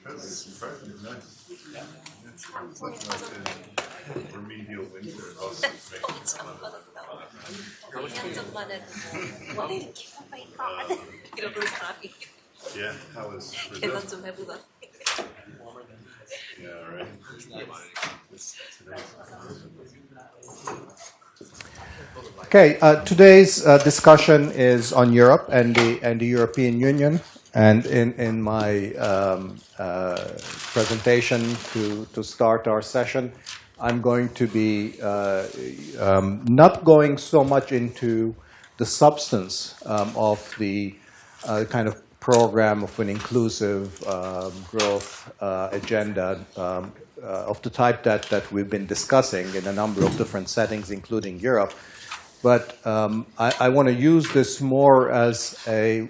That's surprisingly nice. It's like a remedial winter. Yeah, how was Brazil? Yeah, right. Okay, today's discussion is on Europe and the European Union. And in my presentation to start our session, I'm going to be not going so much into the substance of the kind of program of an inclusive growth agenda of the type that we've been discussing in a number of different settings, including Europe. But I want to use this more as a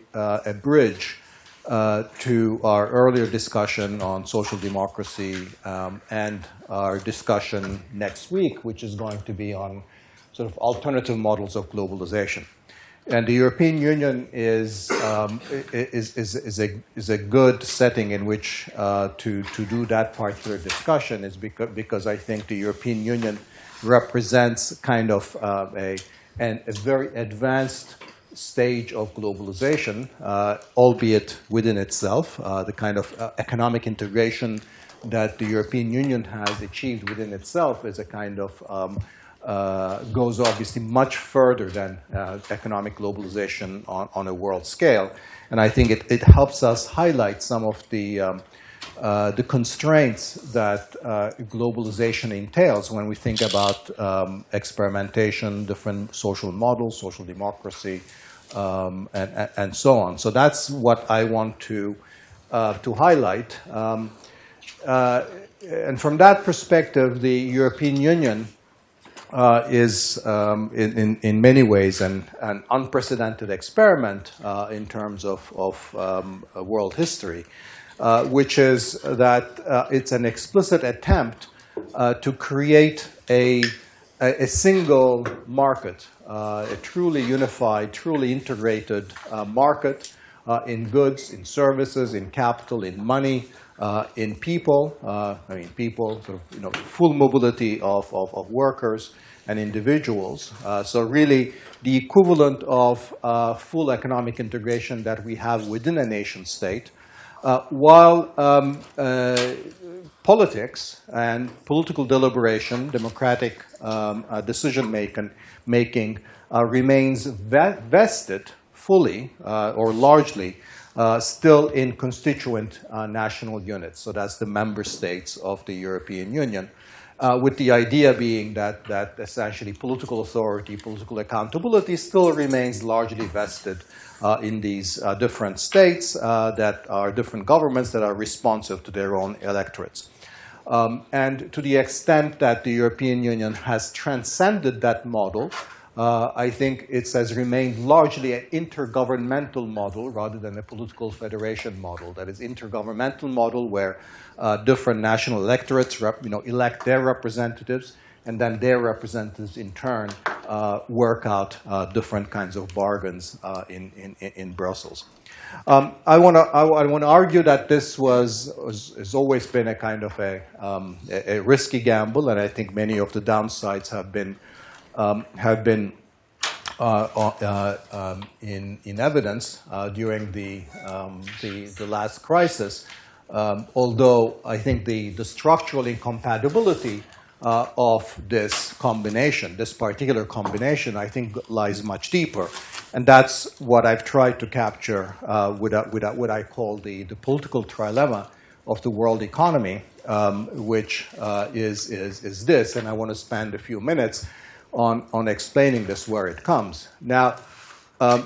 bridge to our earlier discussion on social democracy and our discussion next week, which is going to be on sort of alternative models of globalization. And the European Union is a good setting in which to do that particular discussion, is because I think the European Union represents kind of a very advanced stage of globalization, albeit within itself. The kind of economic integration that the European Union has achieved within itself is a kind of goes obviously much further than economic globalization on a world scale. And I think it helps us highlight some of the constraints that globalization entails when we think about experimentation, different social models, social democracy, and so on. So that's what I want to highlight. And from that perspective, the European Union is in many ways an unprecedented experiment in terms of world history, which is that it's an explicit attempt to create a single market, a truly unified, truly integrated market in goods, in services, in capital, in money, in people. People, sort of, full mobility of workers and individuals. So really, the equivalent of full economic integration that we have within a nation state, while politics and political deliberation, democratic decision making remains vested fully or largely still in constituent national units. So that's the member states of the European Union, with the idea being that essentially political authority, political accountability still remains largely vested in these different states that are different governments that are responsive to their own electorates. And to the extent that the European Union has transcended that model, I think it has remained largely an intergovernmental model rather than a political federation model. That is, intergovernmental model where different national electorates elect their representatives, and then their representatives in turn work out different kinds of bargains in Brussels. I want to argue that this has always been a kind of a risky gamble, and I think many of the downsides have been in evidence during the last crisis. Although I think the structural incompatibility of this combination, this particular combination, I think lies much deeper. And that's what I've tried to capture with what I call the political trilemma of the world economy, which is this. And I want to spend a few minutes on explaining this, where it comes. Now,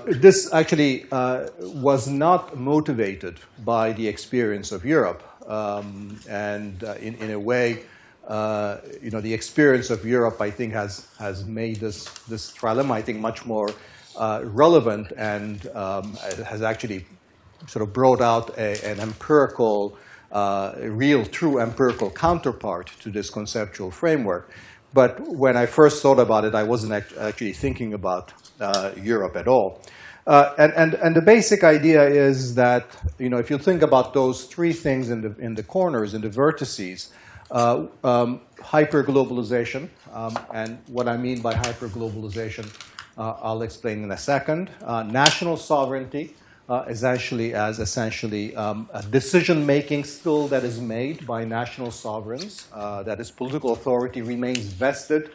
This actually was not motivated by the experience of Europe. In a way, the experience of Europe, I think, has made this trilemma, I think, much more relevant, and has actually sort of brought out an empirical, real, true empirical counterpart to this conceptual framework. But when I first thought about it, I wasn't actually thinking about Europe at all. And the basic idea is that, if you think about those three things in the corners, in the vertices, hyperglobalization, and what I mean by hyperglobalization, I'll explain in a second. National sovereignty, essentially a decision-making still that is made by national sovereigns, that is, political authority remains vested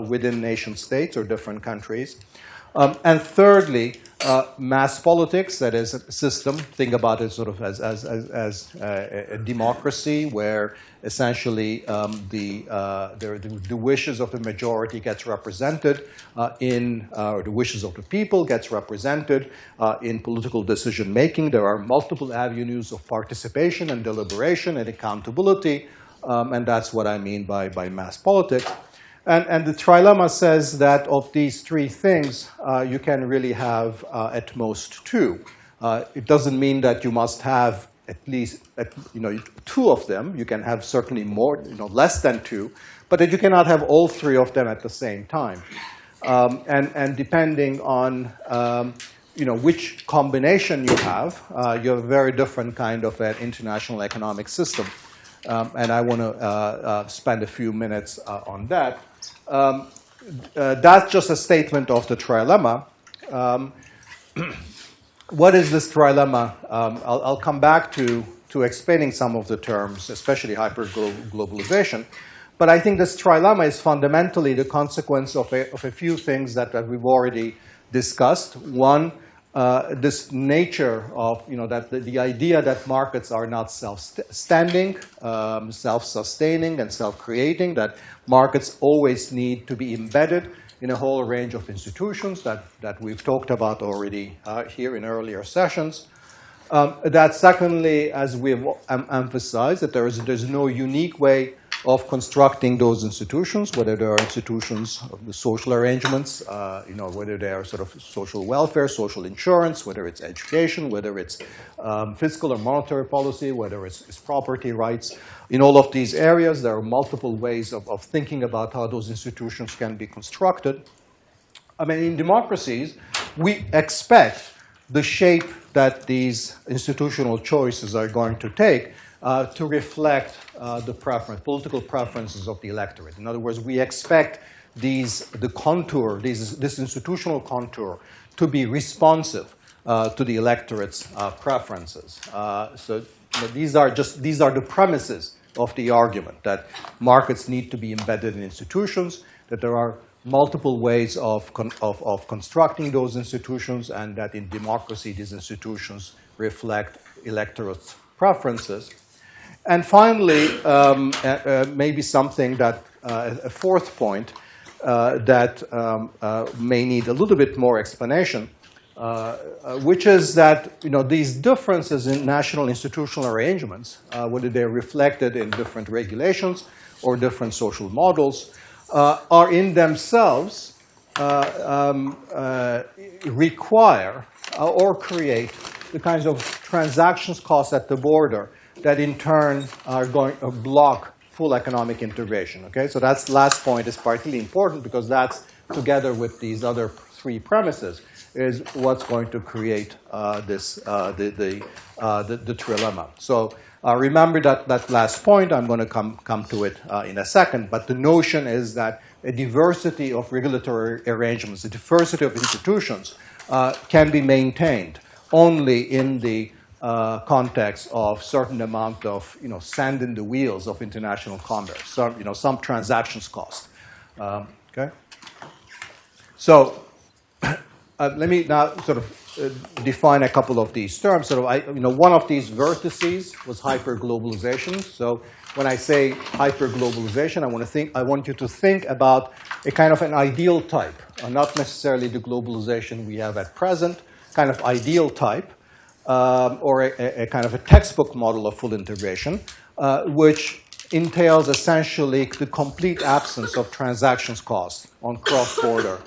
within nation states or different countries. And thirdly, mass politics, that is a system, think about it sort of as a democracy where essentially the wishes of the majority gets represented or the wishes of the people gets represented in political decision making. There are multiple avenues of participation and deliberation and accountability, and that's what I mean by mass politics. And the trilemma says that of these three things, you can really have at most two. It doesn't mean that you must have at least two of them. You can have certainly more, less than two, but that you cannot have all three of them at the same time. And depending on which combination you have a very different kind of an international economic system. And I want to spend a few minutes on that. That's just a statement of the trilemma. What is this trilemma? I'll come back to explaining some of the terms, especially hyperglobalization. But I think this trilemma is fundamentally the consequence of a few things that we've already discussed. One, this nature of, that the idea that markets are not self-standing, self-sustaining, and self-creating, that markets always need to be embedded in a whole range of institutions that we've talked about already here in earlier sessions. That secondly, as we've emphasized, that there's no unique way of constructing those institutions, whether they are institutions of the social arrangements, whether they are sort of social welfare, social insurance, whether it's education, whether it's fiscal or monetary policy, whether it's property rights. In all of these areas, there are multiple ways of thinking about how those institutions can be constructed. I mean, in democracies, we expect the shape that these institutional choices are going to take to reflect the political preferences of the electorate. In other words, we expect this institutional contour to be responsive to the electorate's preferences. So these are the premises of the argument, that markets need to be embedded in institutions, that there are multiple ways of constructing those institutions, and that in democracy these institutions reflect electorate's preferences. And finally, maybe something that, a fourth point that may need a little bit more explanation, which is that these differences in national institutional arrangements, whether they're reflected in different regulations or different social models, are in themselves require or create the kinds of transactions costs at the border that in turn are going to block full economic integration. Okay, so that last point is particularly important because that's, together with these other three premises, is what's going to create the trilemma. So remember that last point. I'm going to come to it in a second. But the notion is that a diversity of regulatory arrangements, a diversity of institutions, can be maintained only in the context of certain amount of sand in the wheels of international commerce, some transactions cost. Okay. So let me now sort of define a couple of these terms. Sort of, one of these vertices was hyperglobalization. So when I say hyperglobalization, I want you to think about a kind of an ideal type, not necessarily the globalization we have at present, kind of ideal type, or a kind of a textbook model of full integration, which entails essentially the complete absence of transactions costs on cross-border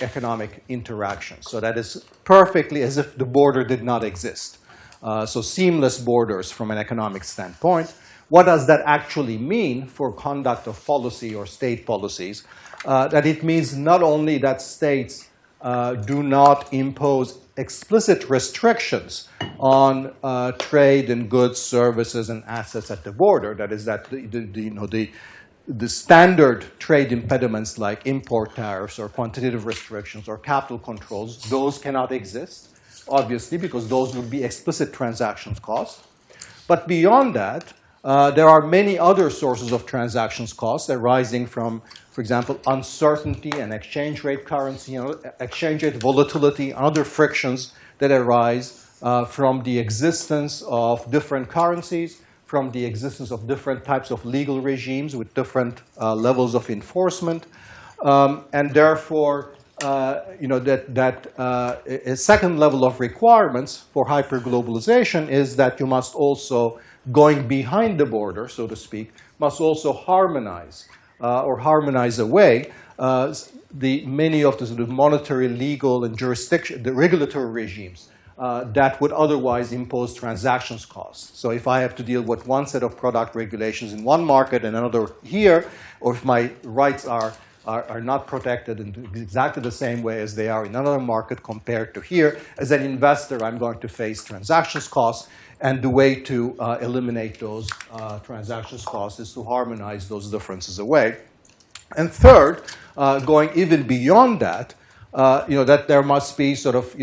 economic interactions. So that is perfectly as if the border did not exist. So seamless borders from an economic standpoint. What does that actually mean for conduct of policy or state policies? That it means not only that states do not impose explicit restrictions on trade in goods, services, and assets at the border. That is, that the standard trade impediments like import tariffs or quantitative restrictions or capital controls, those cannot exist, obviously, because those would be explicit transactions costs. But beyond that, there are many other sources of transactions costs arising from, for example, uncertainty and exchange rate currency, exchange rate volatility, and other frictions that arise from the existence of different currencies, from the existence of different types of legal regimes with different levels of enforcement, and therefore, a second level of requirements for hyperglobalization is that you must also, going behind the border, so to speak, must also harmonize or harmonize away many of the sort of monetary, legal, and the regulatory regimes that would otherwise impose transactions costs. So if I have to deal with one set of product regulations in one market and another here, or if my rights are not protected in exactly the same way as they are in another market compared to here, as an investor, I'm going to face transactions costs. And the way to eliminate those transactions costs is to harmonize those differences away. And third, going even beyond that, that there must be sort of,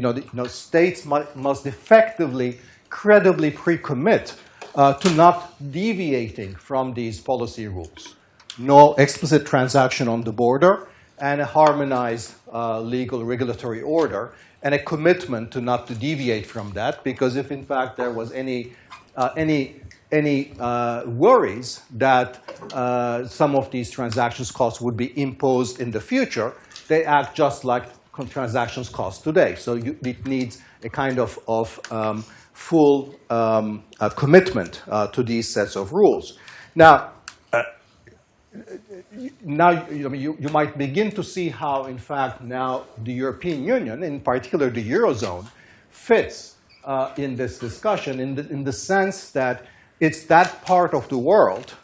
states must effectively, credibly pre-commit to not deviating from these policy rules. No explicit transaction on the border, and a harmonized legal regulatory order, and a commitment to not to deviate from that, because if in fact there was any worries that some of these transactions costs would be imposed in the future, they act just like transactions costs today. So it needs a kind of full commitment to these sets of rules. Now you might begin to see how, in fact, now the European Union, in particular the Eurozone, fits in this discussion in the sense that it's that part of the world,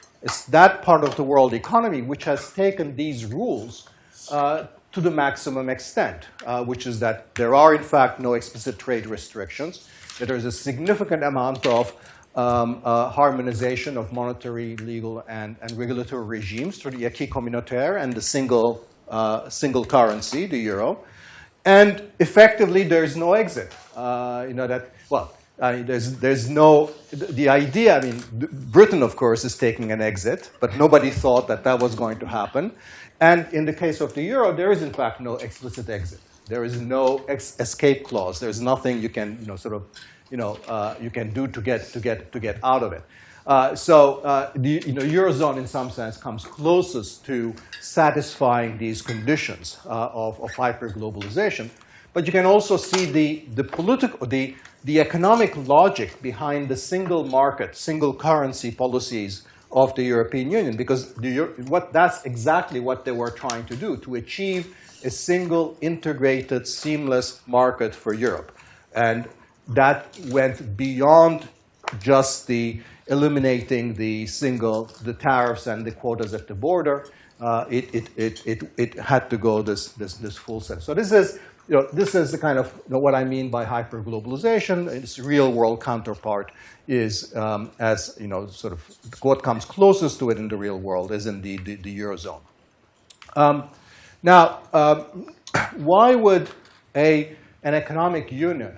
economy which has taken these rules to the maximum extent, which is that there are, in fact, no explicit trade restrictions, that there is a significant amount of harmonization of monetary, legal, and regulatory regimes through the acquis communautaire and the single currency, the euro. And effectively, there's no exit. There's no, the idea, Britain, of course, is taking an exit, but nobody thought that that was going to happen. And in the case of the euro, there is, in fact, no explicit exit. There is no escape clause. There's nothing you can, you can do to get out of it. The Eurozone, in some sense, comes closest to satisfying these conditions of hyperglobalization. But you can also see the economic logic behind the single market, single currency policies of the European Union, because that's exactly what they were trying to do, to achieve a single, integrated, seamless market for Europe. And that went beyond just eliminating the tariffs and the quotas at the border. It had to go this full set. So this is the kind of what I mean by hyperglobalization. Its real-world counterpart is, sort of what comes closest to it in the real world is indeed the Eurozone. Why would an economic union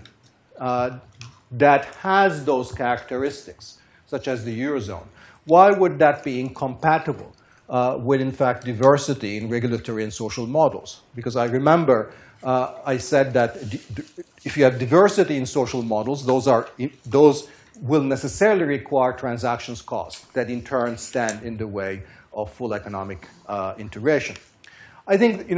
that has those characteristics, such as the Eurozone, why would that be incompatible with, in fact, diversity in regulatory and social models? Because I remember I said that if you have diversity in social models, those will necessarily require transactions costs that in turn stand in the way of full economic integration. I think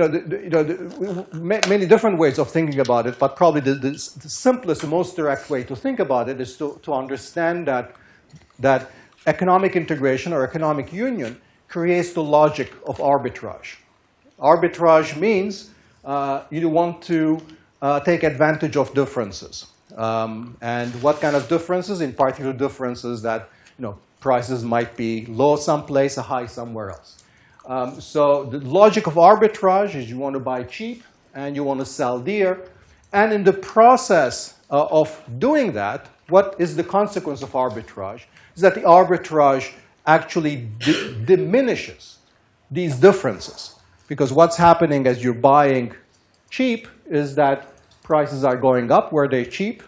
many different ways of thinking about it, but probably the simplest, the most direct way to think about it is to understand that economic integration or economic union creates the logic of arbitrage. Arbitrage means you want to take advantage of differences. And what kind of differences? In particular, differences that prices might be low someplace, high somewhere else. So the logic of arbitrage is you want to buy cheap and you want to sell dear. And in the process of doing that, what is the consequence of arbitrage? Is that the arbitrage actually diminishes these differences. Because what's happening as you're buying cheap is that prices are going up where they're cheap.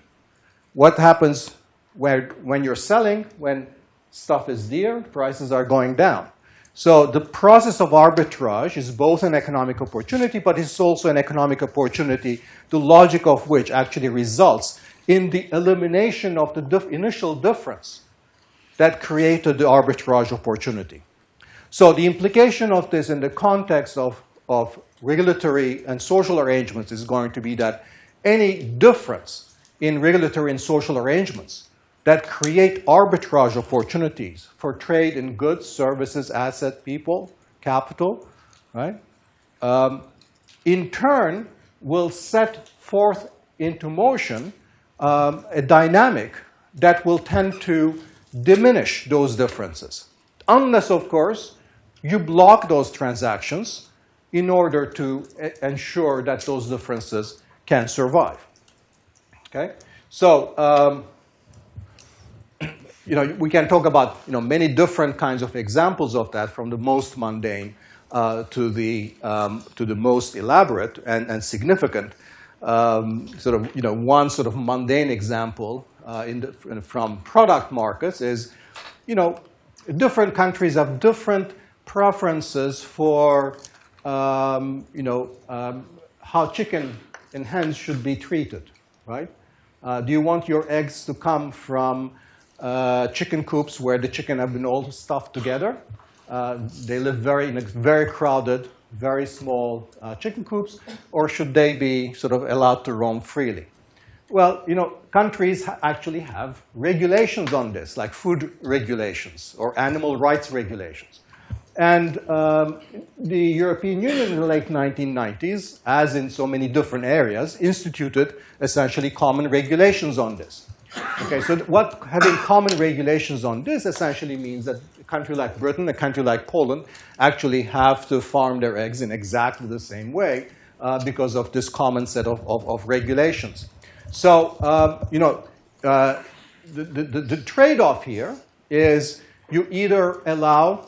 What happens when you're selling, when stuff is dear, prices are going down. So the process of arbitrage is both an economic opportunity, but it's also an economic opportunity, the logic of which actually results in the elimination of the initial difference that created the arbitrage opportunity. So the implication of this in the context of regulatory and social arrangements is going to be that any difference in regulatory and social arrangements that create arbitrage opportunities for trade in goods, services, assets, people, capital, right? In turn, will set forth into motion a dynamic that will tend to diminish those differences. Unless, of course, you block those transactions in order to ensure that those differences can survive. Okay? So, we can talk about many different kinds of examples of that, from the most mundane to the most elaborate and significant. One sort of mundane example from product markets is, different countries have different preferences for, how chicken and hens should be treated, right? Do you want your eggs to come from chicken coops where the chicken have been all stuffed together? They live in a very crowded, very small chicken coops, or should they be sort of allowed to roam freely? Well, countries actually have regulations on this, like food regulations or animal rights regulations. And the European Union in the late 1990s, as in so many different areas, instituted essentially common regulations on this. Okay, so having common regulations on this essentially means that a country like Britain, a country like Poland, actually have to farm their eggs in exactly the same way because of this common set of regulations. So, the trade-off here is you either allow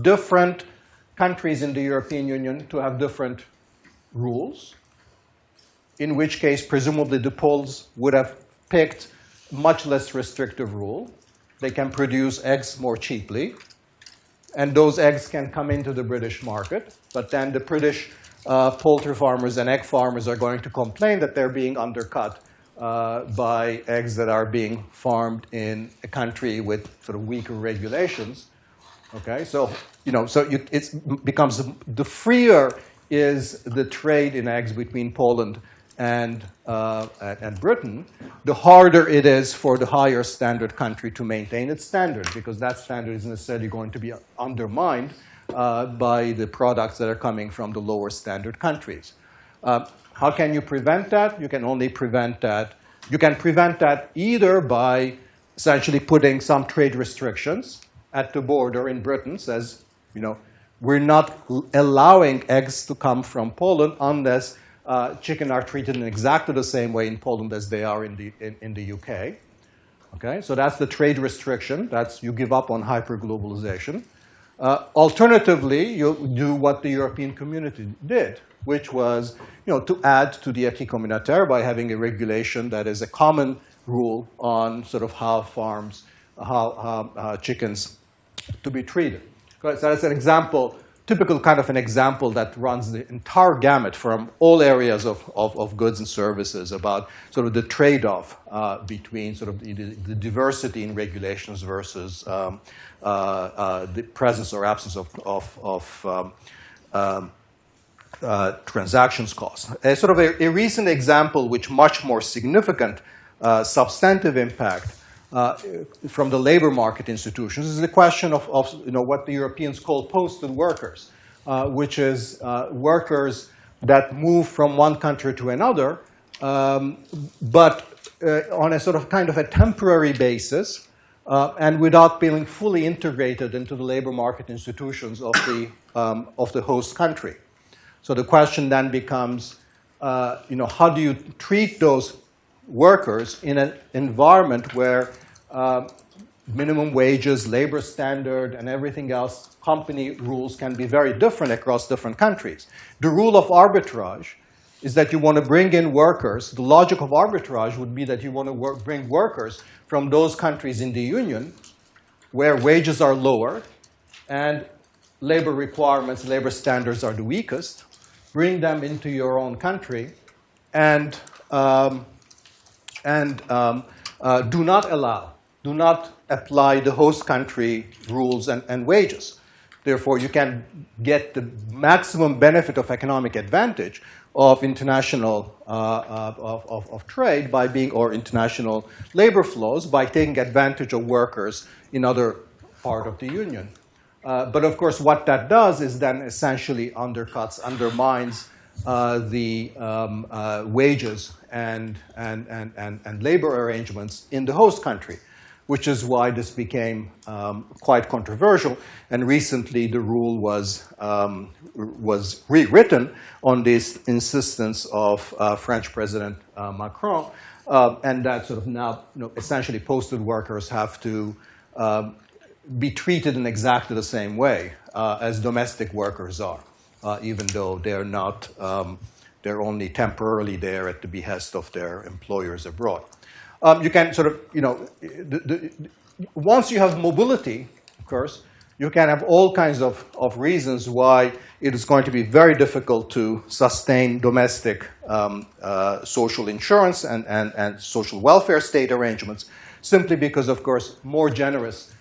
different countries in the European Union to have different rules, in which case, presumably, the Poles would have picked much less restrictive rule. They can produce eggs more cheaply, and those eggs can come into the British market, but then the British poultry farmers and egg farmers are going to complain that they're being undercut by eggs that are being farmed in a country with sort of weaker regulations. Okay, so it becomes the freer is the trade in eggs between Poland and Britain, the harder it is for the higher standard country to maintain its standard, because that standard is necessarily going to be undermined by the products that are coming from the lower standard countries. How can you prevent that? You can only prevent that. You can prevent that either by essentially putting some trade restrictions at the border in Britain, says, we're not allowing eggs to come from Poland unless chicken are treated in exactly the same way in Poland as they are in the UK. Okay, so that's the trade restriction. That's you give up on hyperglobalization. Alternatively, you do what the European community did, which was to add to the acquis communautaire by having a regulation that is a common rule on sort of how chickens to be treated. So that's an example typical kind of an example that runs the entire gamut from all areas of goods and services about sort of the trade-off between sort of the diversity in regulations versus the presence or absence of transactions costs. Sort of a recent example which much more significant substantive impact from the labor market institutions is the question of what the Europeans call posted workers, which is workers that move from one country to another, but on a sort of kind of a temporary basis and without being fully integrated into the labor market institutions of the host country. So the question then becomes, how do you treat those workers in an environment where minimum wages, labor standard, and everything else, company rules can be very different across different countries. The rule of arbitrage is that you want to bring in workers. The logic of arbitrage would be that you want to bring workers from those countries in the Union where wages are lower and labor requirements, labor standards are the weakest, bring them into your own country and do not apply the host country rules and wages. Therefore, you can get the maximum benefit of economic advantage of international of trade by being, or international labor flows by taking advantage of workers in other part of the union. But of course, what that does is then essentially undermines the wages and labor arrangements in the host country, which is why this became quite controversial. And recently, the rule was rewritten on this insistence of French President Macron, and that sort of now essentially posted workers have to be treated in exactly the same way as domestic workers are, even though they're not, they're only temporarily there at the behest of their employers abroad. You can sort of, once you have mobility, of course, you can have all kinds of reasons why it is going to be very difficult to sustain domestic social insurance and social welfare state arrangements, simply because, of course, more generous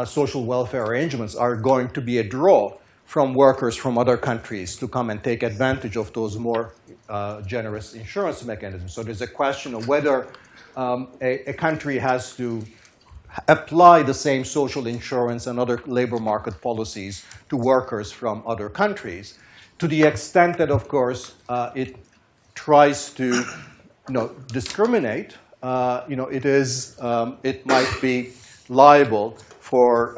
social welfare arrangements are going to be a draw from workers from other countries to come and take advantage of those more generous insurance mechanisms. So there's a question of whether a country has to apply the same social insurance and other labor market policies to workers from other countries, to the extent that, of course, it tries to discriminate. It might be liable for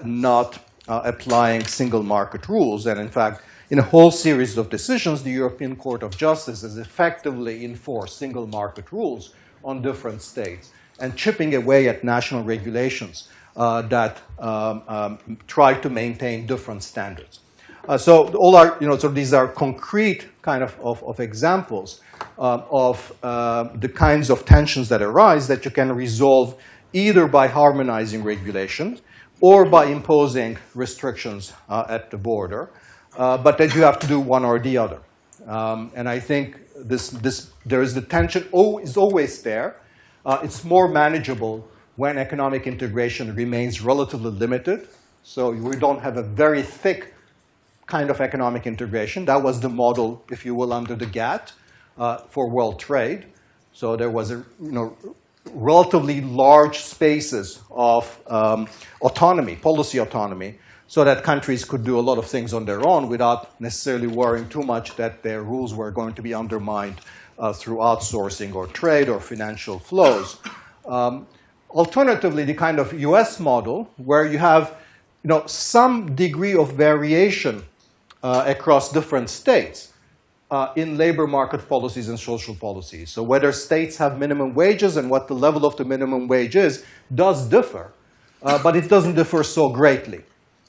not applying single market rules. And in fact, in a whole series of decisions, the European Court of Justice has effectively enforced single market rules on different states and chipping away at national regulations that try to maintain different standards. So all are, so these are concrete kind of examples of the kinds of tensions that arise that you can resolve either by harmonizing regulations or by imposing restrictions at the border, but that you have to do one or the other. And I think there is the tension is always there. It's more manageable when economic integration remains relatively limited. So we don't have a very thick kind of economic integration. That was the model, if you will, under the GATT for world trade. So there was a relatively large spaces of autonomy, policy autonomy, so that countries could do a lot of things on their own without necessarily worrying too much that their rules were going to be undermined through outsourcing or trade or financial flows. Alternatively, the kind of US model where you have some degree of variation across different states in labor market policies and social policies. So whether states have minimum wages and what the level of the minimum wage is does differ, but it doesn't differ so greatly.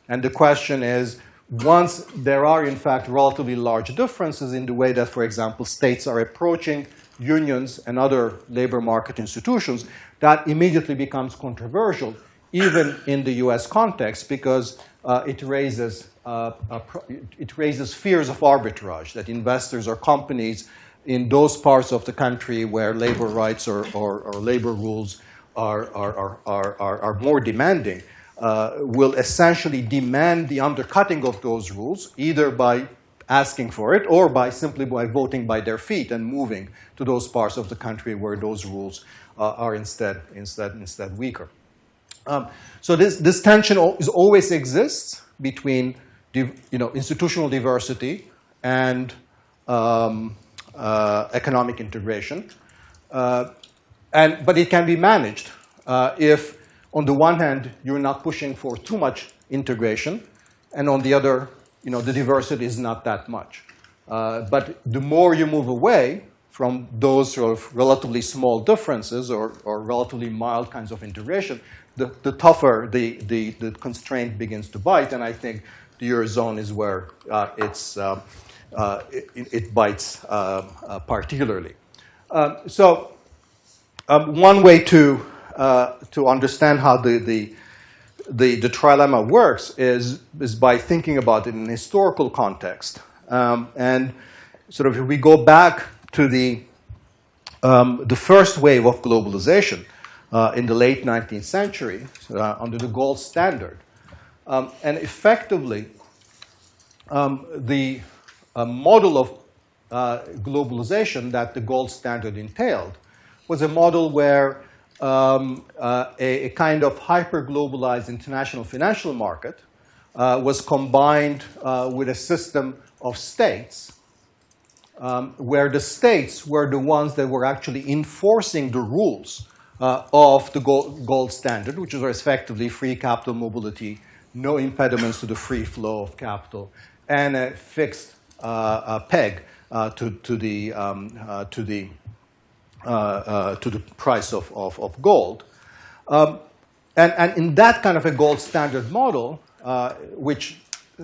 And the question is, once there are, in fact, relatively large differences in the way that, for example, states are approaching unions and other labor market institutions, that immediately becomes controversial, even in the US context, because it raises fears of arbitrage, that investors or companies in those parts of the country where labor rights or labor rules are more demanding will essentially demand the undercutting of those rules, either by asking for it or simply by voting by their feet and moving to those parts of the country where those rules are instead weaker. So this tension always exists between institutional diversity and economic integration, but it can be managed if, on the one hand, you're not pushing for too much integration, and on the other, the diversity is not that much. But the more you move away from those sort of relatively small differences or relatively mild kinds of integration, the tougher the constraint begins to bite. And I think the Eurozone is where it bites particularly. So one way to understand how the trilemma works is by thinking about it in a historical context. And sort of if we go back to the first wave of globalization in the late 19th century under the gold standard, and effectively the model of globalization that the gold standard entailed was a model where a kind of hyper-globalized international financial market was combined with a system of states where the states were the ones that were actually enforcing the rules of the gold standard, which was effectively free capital mobility, no impediments to the free flow of capital, and a fixed peg to the price of gold. And in that kind of a gold standard model, which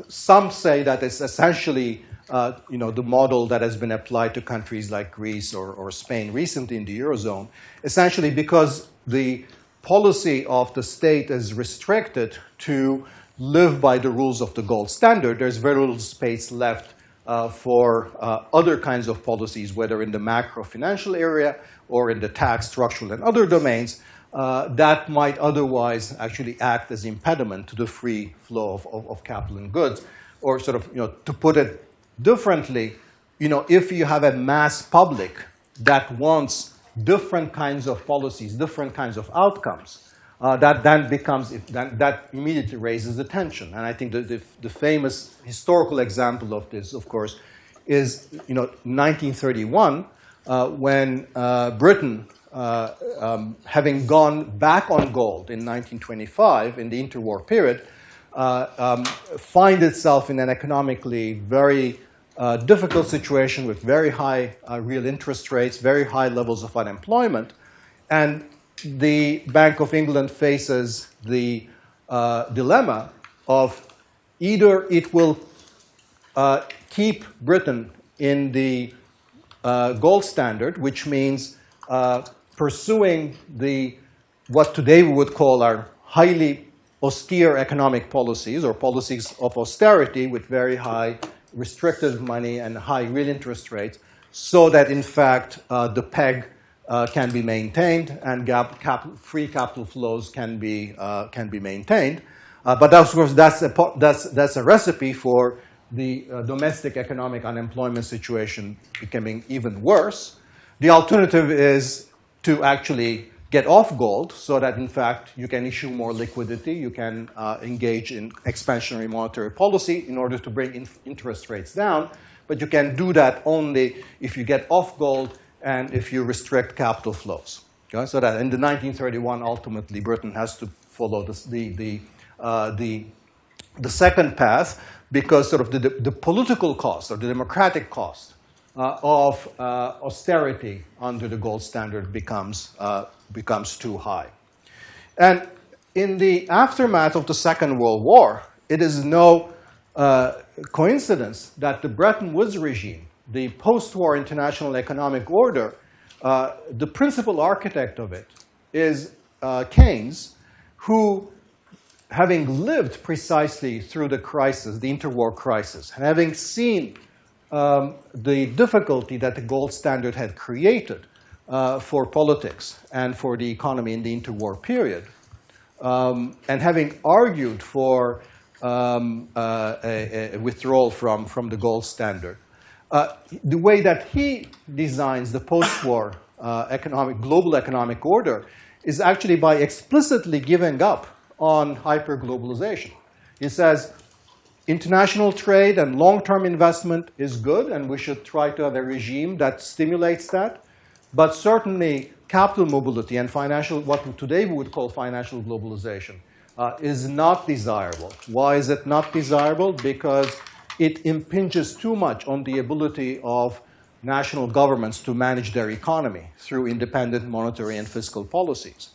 some say that it's essentially the model that has been applied to countries like Greece or Spain recently in the Eurozone, essentially because the policy of the state is restricted to live by the rules of the gold standard, there's very little space left for other kinds of policies, whether in the macro financial area or in the tax, structural, and other domains, that might otherwise actually act as impediment to the free flow of capital and goods. Or sort of, to put it differently, if you have a mass public that wants different kinds of policies, different kinds of outcomes, that immediately raises the tension. And I think the famous historical example of this, of course, is 1931, when Britain, having gone back on gold in 1925 in the interwar period, find itself in an economically very difficult situation with very high real interest rates, very high levels of unemployment, and the Bank of England faces the dilemma of either it will keep Britain in the gold standard, which means pursuing what today we would call our highly austere economic policies or policies of austerity with very high restricted money and high real interest rates, so that in fact the peg can be maintained and free capital flows can be maintained. But of course, that's a recipe for the domestic economic unemployment situation becoming even worse. The alternative is to actually get off gold so that, in fact, you can issue more liquidity, you can engage in expansionary monetary policy in order to bring interest rates down. But you can do that only if you get off gold and if you restrict capital flows. Okay? So that in the 1931, ultimately, Britain has to follow the second path, because sort of the political cost or the democratic cost of austerity under the gold standard becomes too high. And in the aftermath of the Second World War, it is no coincidence that the Bretton Woods regime, the post-war international economic order, the principal architect of it is Keynes, who having lived precisely through the crisis, the interwar crisis, and having seen the difficulty that the gold standard had created for politics and for the economy in the interwar period, and having argued for a withdrawal from the gold standard, the way that he designs the post-war global economic order is actually by explicitly giving up on hyperglobalization. He says international trade and long-term investment is good, and we should try to have a regime that stimulates that. But certainly capital mobility and what today we would call financial globalization is not desirable. Why is it not desirable? Because it impinges too much on the ability of national governments to manage their economy through independent monetary and fiscal policies.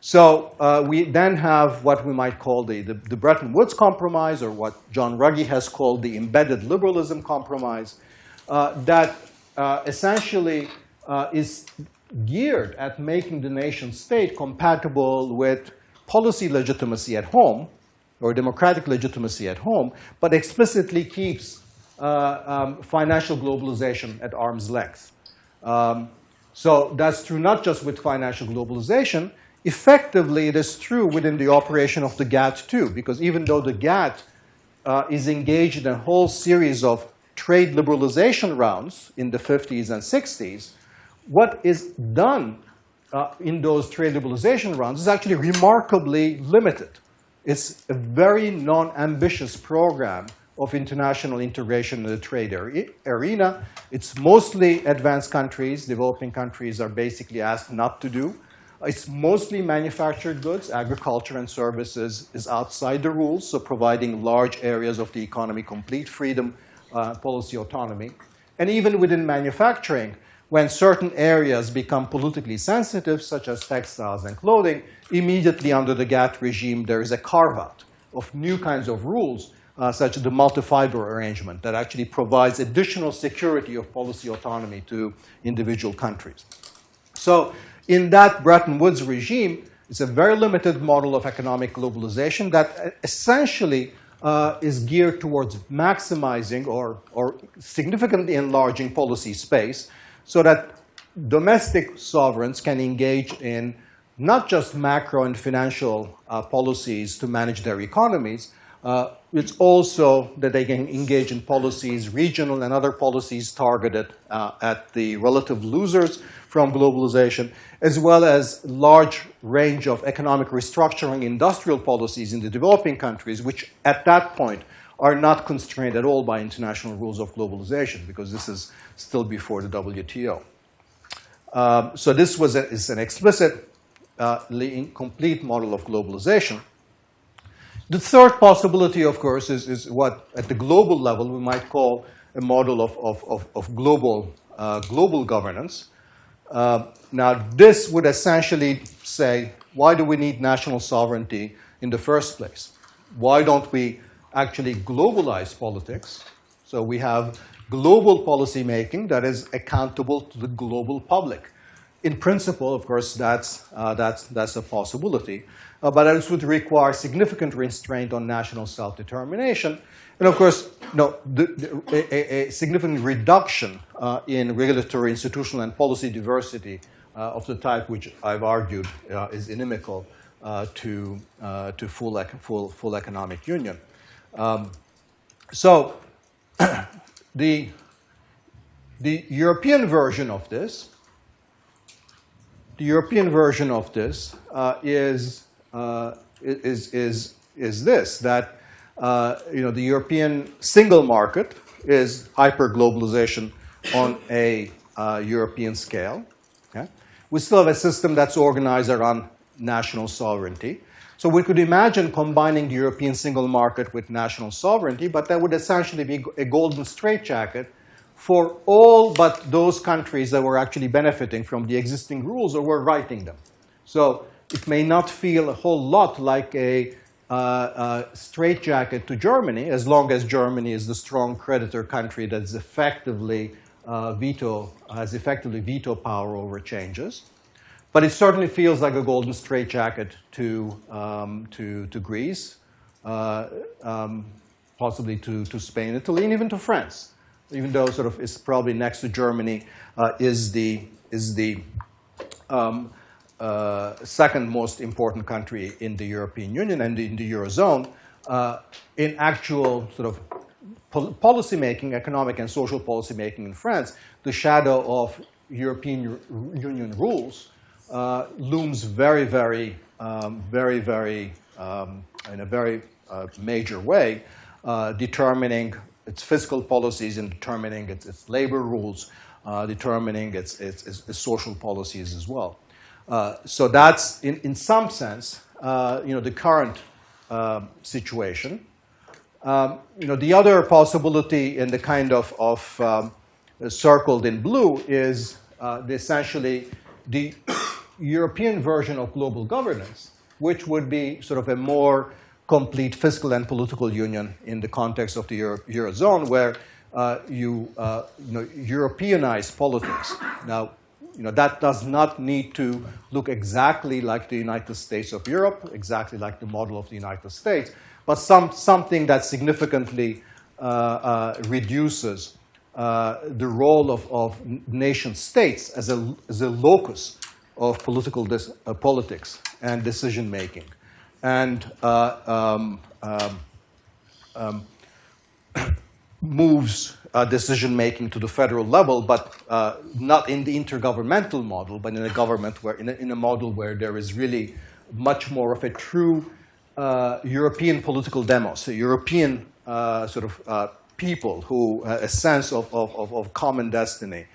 So we then have what we might call the Bretton Woods Compromise, or what John Ruggie has called the embedded liberalism compromise, that essentially is geared at making the nation state compatible with policy legitimacy at home, or democratic legitimacy at home, but explicitly keeps financial globalization at arm's length. So that's true not just with financial globalization. Effectively, it is true within the operation of the GATT too, because even though the GATT is engaged in a whole series of trade liberalization rounds in the 50s and 60s, what is done in those trade liberalization rounds is actually remarkably limited. It's a very non-ambitious program of international integration in the trade arena. It's mostly advanced countries. Developing countries are basically asked not to do. It's mostly manufactured goods. Agriculture and services is outside the rules, so providing large areas of the economy complete freedom, policy autonomy. And even within manufacturing, when certain areas become politically sensitive, such as textiles and clothing, immediately under the GATT regime, there is a carve-out of new kinds of rules, such as the multi-fiber arrangement, that actually provides additional security of policy autonomy to individual countries. So in that Bretton Woods regime, it's a very limited model of economic globalization that essentially is geared towards maximizing or significantly enlarging policy space so that domestic sovereigns can engage in not just macro and financial policies to manage their economies. It's also that they can engage in policies, regional and other policies targeted at the relative losers from globalization, as well as large range of economic restructuring industrial policies in the developing countries, which at that point are not constrained at all by international rules of globalization, because this is still before the WTO. So this is an explicit, complete model of globalization. The third possibility, of course, is what at the global level we might call a model of global governance. Now, this would essentially say, why do we need national sovereignty in the first place? Why don't we actually globalize politics? So we have global policy making that is accountable to the global public. In principle, of course, that's a possibility. But this would require significant restraint on national self-determination. And of course, a significant reduction in regulatory, institutional, and policy diversity of the type which I've argued is inimical to full economic union. So the European version of this, is this, that the European single market is hyper-globalization on a European scale. Okay? We still have a system that's organized around national sovereignty. So we could imagine combining the European single market with national sovereignty, but that would essentially be a golden straitjacket for all but those countries that were actually benefiting from the existing rules or were writing them. So it may not feel a whole lot like a straitjacket to Germany, as long as Germany is the strong creditor country that is has effectively veto power over changes. But it certainly feels like a golden straitjacket to Greece, possibly to Spain, Italy, and even to France, even though sort of it's probably next to Germany, is the second most important country in the European Union and in the Eurozone. In actual sort of policy making, economic and social policy making in France, the shadow of European Union rules looms very, very, in a very major way, determining its fiscal policies and determining its labor rules, determining its social policies as well. So that's, in some sense, the current situation. The other possibility in the kind of circled in blue is essentially the European version of global governance, which would be sort of a more complete fiscal and political union in the context of the Eurozone, where you Europeanize politics. Now, that does not need to look exactly like the United States of Europe, exactly like the model of the United States, but something that significantly reduces the role of nation states as a locus of politics and decision making, and moves decision making to the federal level, but not in the intergovernmental model, but in a government where in a model where there is really much more of a true European political demos, a European sort of people who a sense of common destiny.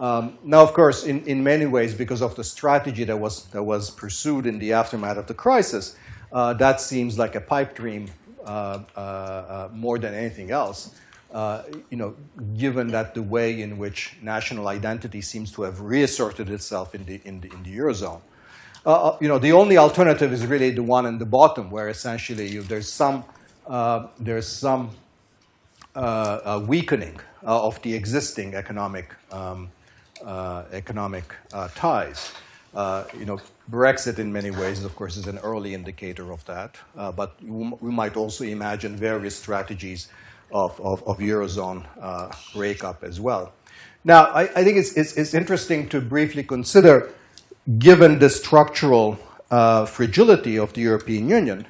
Now, of course, in many ways, because of the strategy that was pursued in the aftermath of the crisis, that seems like a pipe dream more than anything else. Given that the way in which national identity seems to have reasserted itself in the Eurozone. The only alternative is really the one in the bottom, where essentially there's some weakening of the existing economic ties. Brexit, in many ways, of course, is an early indicator of that. But we might also imagine various strategies of Eurozone breakup as well. Now, I think it's interesting to briefly consider, given the structural fragility of the European Union,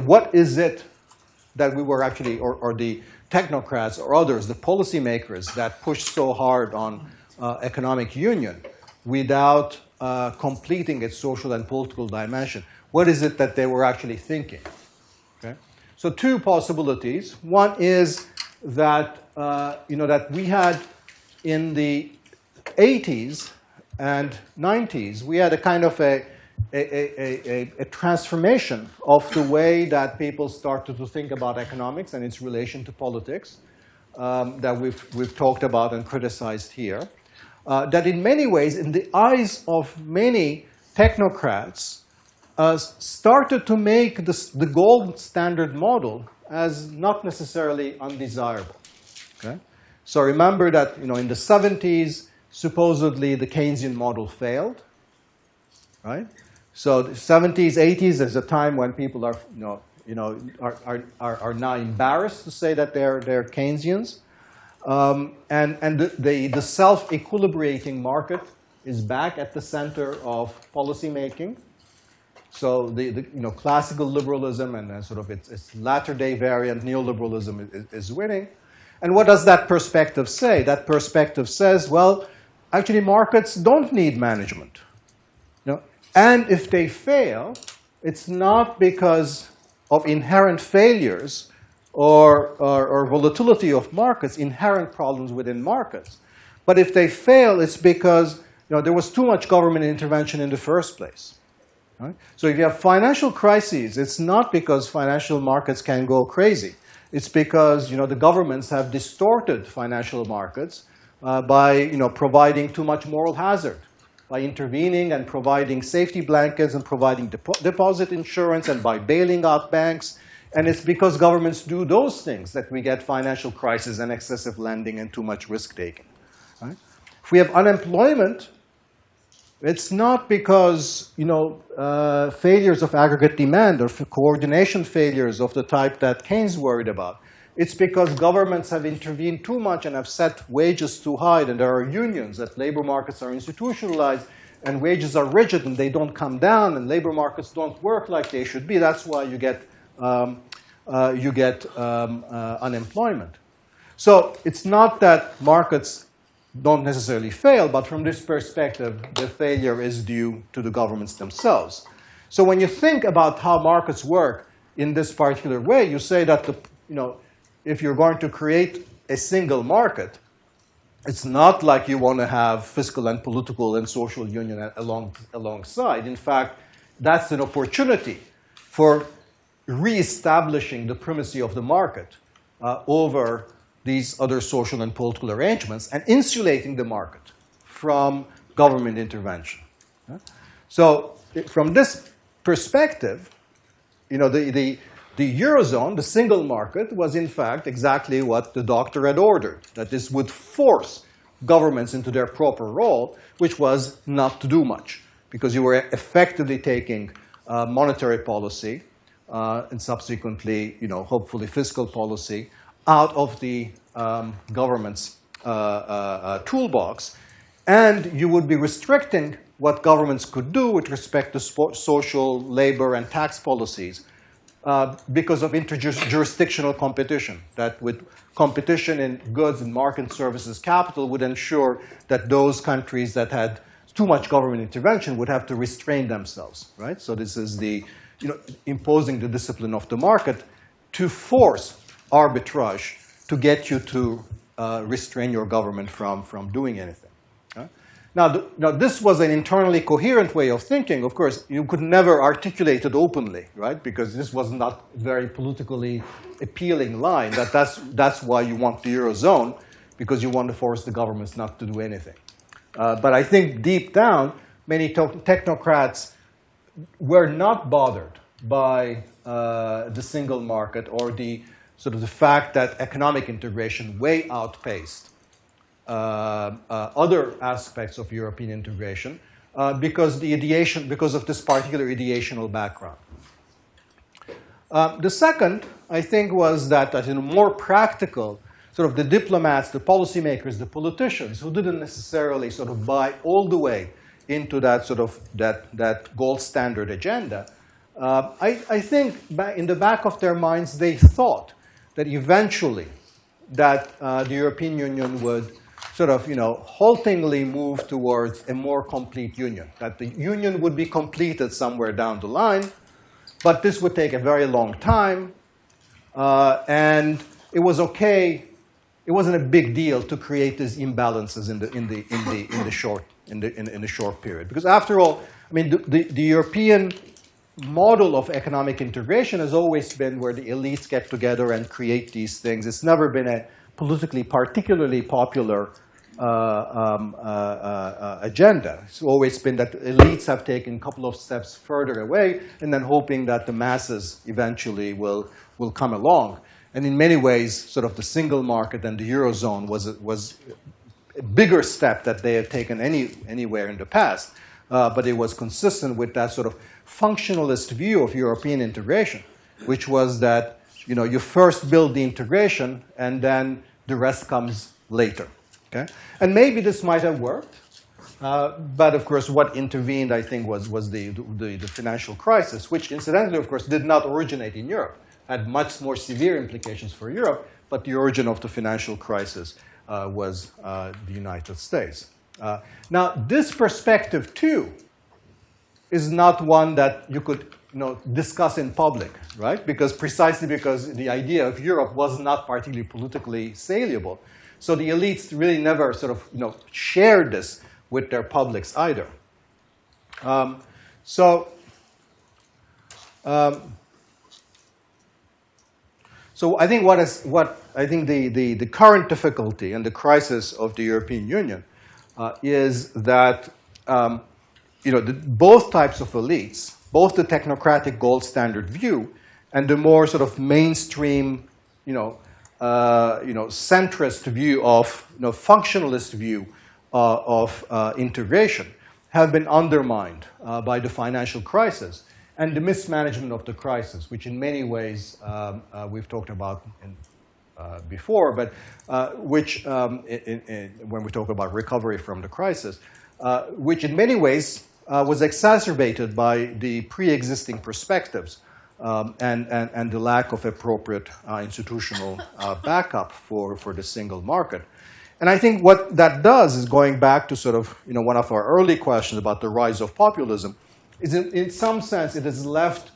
what is it that we were actually, or the technocrats or others, the policymakers that pushed so hard on economic union without completing its social and political dimension? What is it that they were actually thinking? Okay? So two possibilities. One is that that we had in the 80s and 90s, we had a kind of a transformation of the way that people started to think about economics and its relation to politics that we've talked about and criticized here. That in many ways, in the eyes of many technocrats, started to make the gold standard model as not necessarily undesirable. Okay? So remember that in the 70s, supposedly the Keynesian model failed. Right? So the 70s, 80s is a time when people are now embarrassed to say that they're Keynesians. And the self-equilibrating market is back at the center of policy making. So the classical liberalism and sort of its latter-day variant neoliberalism is winning. And what does that perspective say? That perspective says, well, actually markets don't need management. And if they fail, it's not because of inherent failures or volatility of markets, inherent problems within markets. But if they fail, it's because there was too much government intervention in the first place. Right? So if you have financial crises, it's not because financial markets can go crazy. It's because the governments have distorted financial markets by providing too much moral hazard, by intervening and providing safety blankets and providing deposit insurance and by bailing out banks. And it's because governments do those things that we get financial crisis and excessive lending and too much risk taking. Right? If we have unemployment, It's not because, failures of aggregate demand or coordination failures of the type that Keynes worried about. It's because governments have intervened too much and have set wages too high, and there are unions, that labor markets are institutionalized, and wages are rigid, and they don't come down, and labor markets don't work like they should be. That's why you get unemployment. So it's not that markets don't necessarily fail, but from this perspective, the failure is due to the governments themselves. So when you think about how markets work in this particular way, you say that if you're going to create a single market, it's not like you want to have fiscal and political and social union alongside. In fact, that's an opportunity for reestablishing the primacy of the market over these other social and political arrangements and insulating the market from government intervention. So from this perspective, the Eurozone, the single market, was in fact exactly what the doctor had ordered, that this would force governments into their proper role, which was not to do much, because you were effectively taking monetary policy and subsequently, hopefully fiscal policy out of the government's toolbox, and you would be restricting what governments could do with respect to social, labor, and tax policies because of interjurisdictional competition. That with competition in goods and market services capital would ensure that those countries that had too much government intervention would have to restrain themselves, right? So this is the, imposing the discipline of the market to force arbitrage to get you to restrain your government from doing anything. Now, this was an internally coherent way of thinking. Of course, you could never articulate it openly, right? Because this was not a very politically appealing line. That's why you want the Eurozone, because you want to force the governments not to do anything. But I think deep down, many technocrats were not bothered by the single market or the fact that economic integration way outpaced other aspects of European integration because of this particular ideational background. The second, I think, was that in a more practical, the diplomats, the policymakers, the politicians, who didn't necessarily buy all the way into that gold standard agenda, I think in the back of their minds they thought that eventually that the European Union would haltingly move towards a more complete union, that the union would be completed somewhere down the line, but this would take a very long time, and it was okay. It wasn't a big deal to create these imbalances in the short period, because after all, the European model of economic integration has always been where the elites get together and create these things. It's never been a politically particularly popular agenda. It's always been that elites have taken a couple of steps further away and then hoping that the masses eventually will come along. And in many ways, the single market and the Eurozone was a bigger step that they had taken anywhere in the past. But it was consistent with that functionalist view of European integration, which was that you first build the integration and then the rest comes later. Okay? And maybe this might have worked, but of course what intervened, I think, was the financial crisis, which incidentally, of course, did not originate in Europe, had much more severe implications for Europe, but the origin of the financial crisis was the United States. Now, this perspective, too, is not one that you could discuss in public, right? Precisely because the idea of Europe was not particularly politically saleable. So the elites really never shared this with their publics either. So I think the current difficulty and the crisis of the European Union is that both types of elites, both the technocratic gold standard view and the more mainstream, centrist view of, functionalist view of integration, have been undermined by the financial crisis and the mismanagement of the crisis, which in many ways we've talked about before, but which, when we talk about recovery from the crisis, which in many ways was exacerbated by the pre-existing perspectives and the lack of appropriate institutional backup for the single market. And I think what that does is, going back to sort of one of our early questions about the rise of populism, is in some sense it has left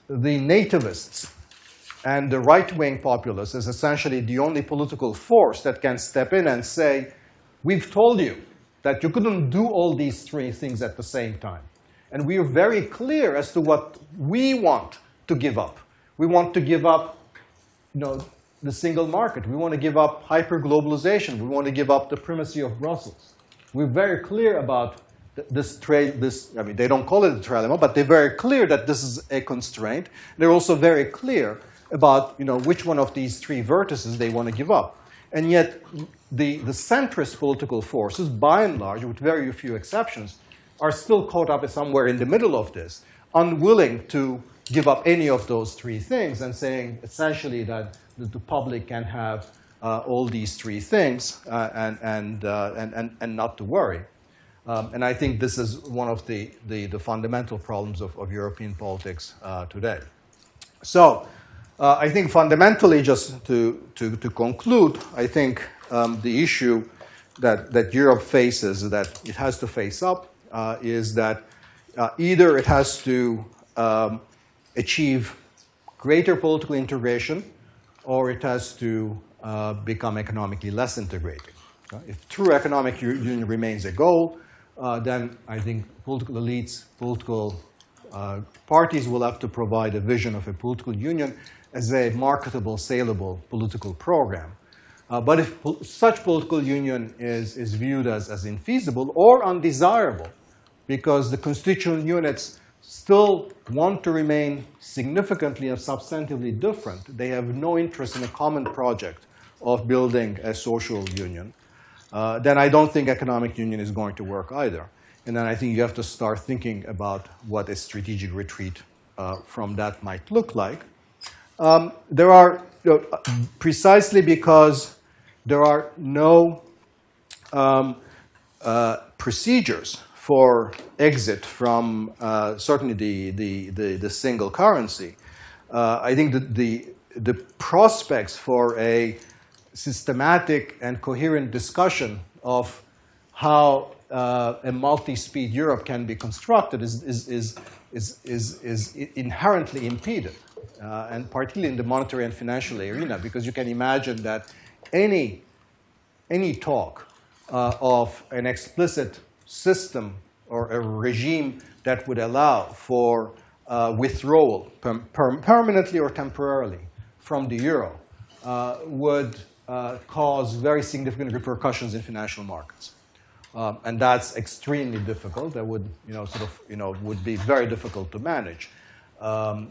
the nativists and the right-wing populists as essentially the only political force that can step in and say, we've told you that you couldn't do all these three things at the same time. And we are very clear as to what we want to give up. We want to give up the single market. We want to give up hyper-globalization. We want to give up the primacy of Brussels. We're very clear about this trade. I mean, they don't call it a trilemma, but they're very clear that this is a constraint. They're also very clear about which one of these three vertices they want to give up. And yet, the centrist political forces, by and large, with very few exceptions, are still caught up somewhere in the middle of this, unwilling to give up any of those three things, and saying essentially that the public can have all these three things and not to worry. And I think this is one of the fundamental problems of European politics today. So I think fundamentally, just to conclude, I think the issue that Europe faces, that it has to face up, is that either it has to achieve greater political integration, or it has to become economically less integrated. If true economic union remains a goal, then I think political elites, political parties will have to provide a vision of a political union as a marketable, saleable political program. But if such political union is viewed as infeasible or undesirable, because the constituent units still want to remain significantly and substantively different, they have no interest in a common project of building a social union, then I don't think economic union is going to work either. And then I think you have to start thinking about what a strategic retreat from that might look like. There are, precisely because there are no procedures for exit from certainly the single currency, I think that the prospects for a systematic and coherent discussion of how a multi-speed Europe can be constructed is inherently impeded, and particularly in the monetary and financial arena, because you can imagine that any talk of an explicit system or a regime that would allow for withdrawal permanently or temporarily from the euro would cause very significant repercussions in financial markets. And that's extremely difficult. That would, would be very difficult to manage.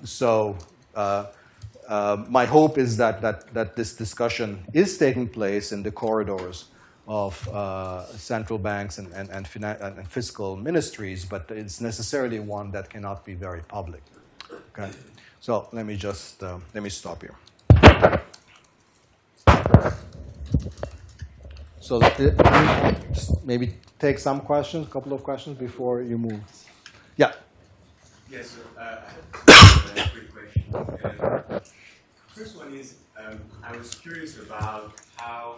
So my hope is that this discussion is taking place in the corridors of central banks and fiscal ministries, but it's necessarily one that cannot be very public. Okay, so let me just let me stop here. So just maybe take some questions, a couple of questions before you move. Yeah. Yes, I have a quick question. First one is, I was curious about how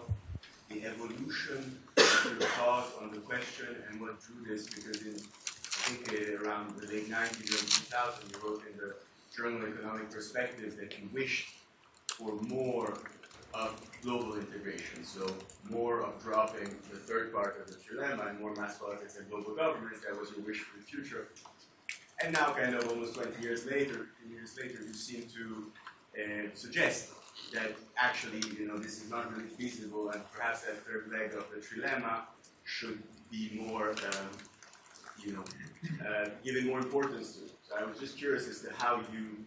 the evolution of your thought on the question and what drew this, because I think around the late 90s, early 2000, you wrote in the Journal Economic Perspectives that you wished for more of global integration, so more of dropping the third part of the trilemma and more mass politics and global governments. That was your wish for the future. And now, kind of almost 20 years later, you seem to suggest that actually, this is not really feasible, and perhaps that third leg of the trilemma should be more, given more importance to. So I was just curious as to how you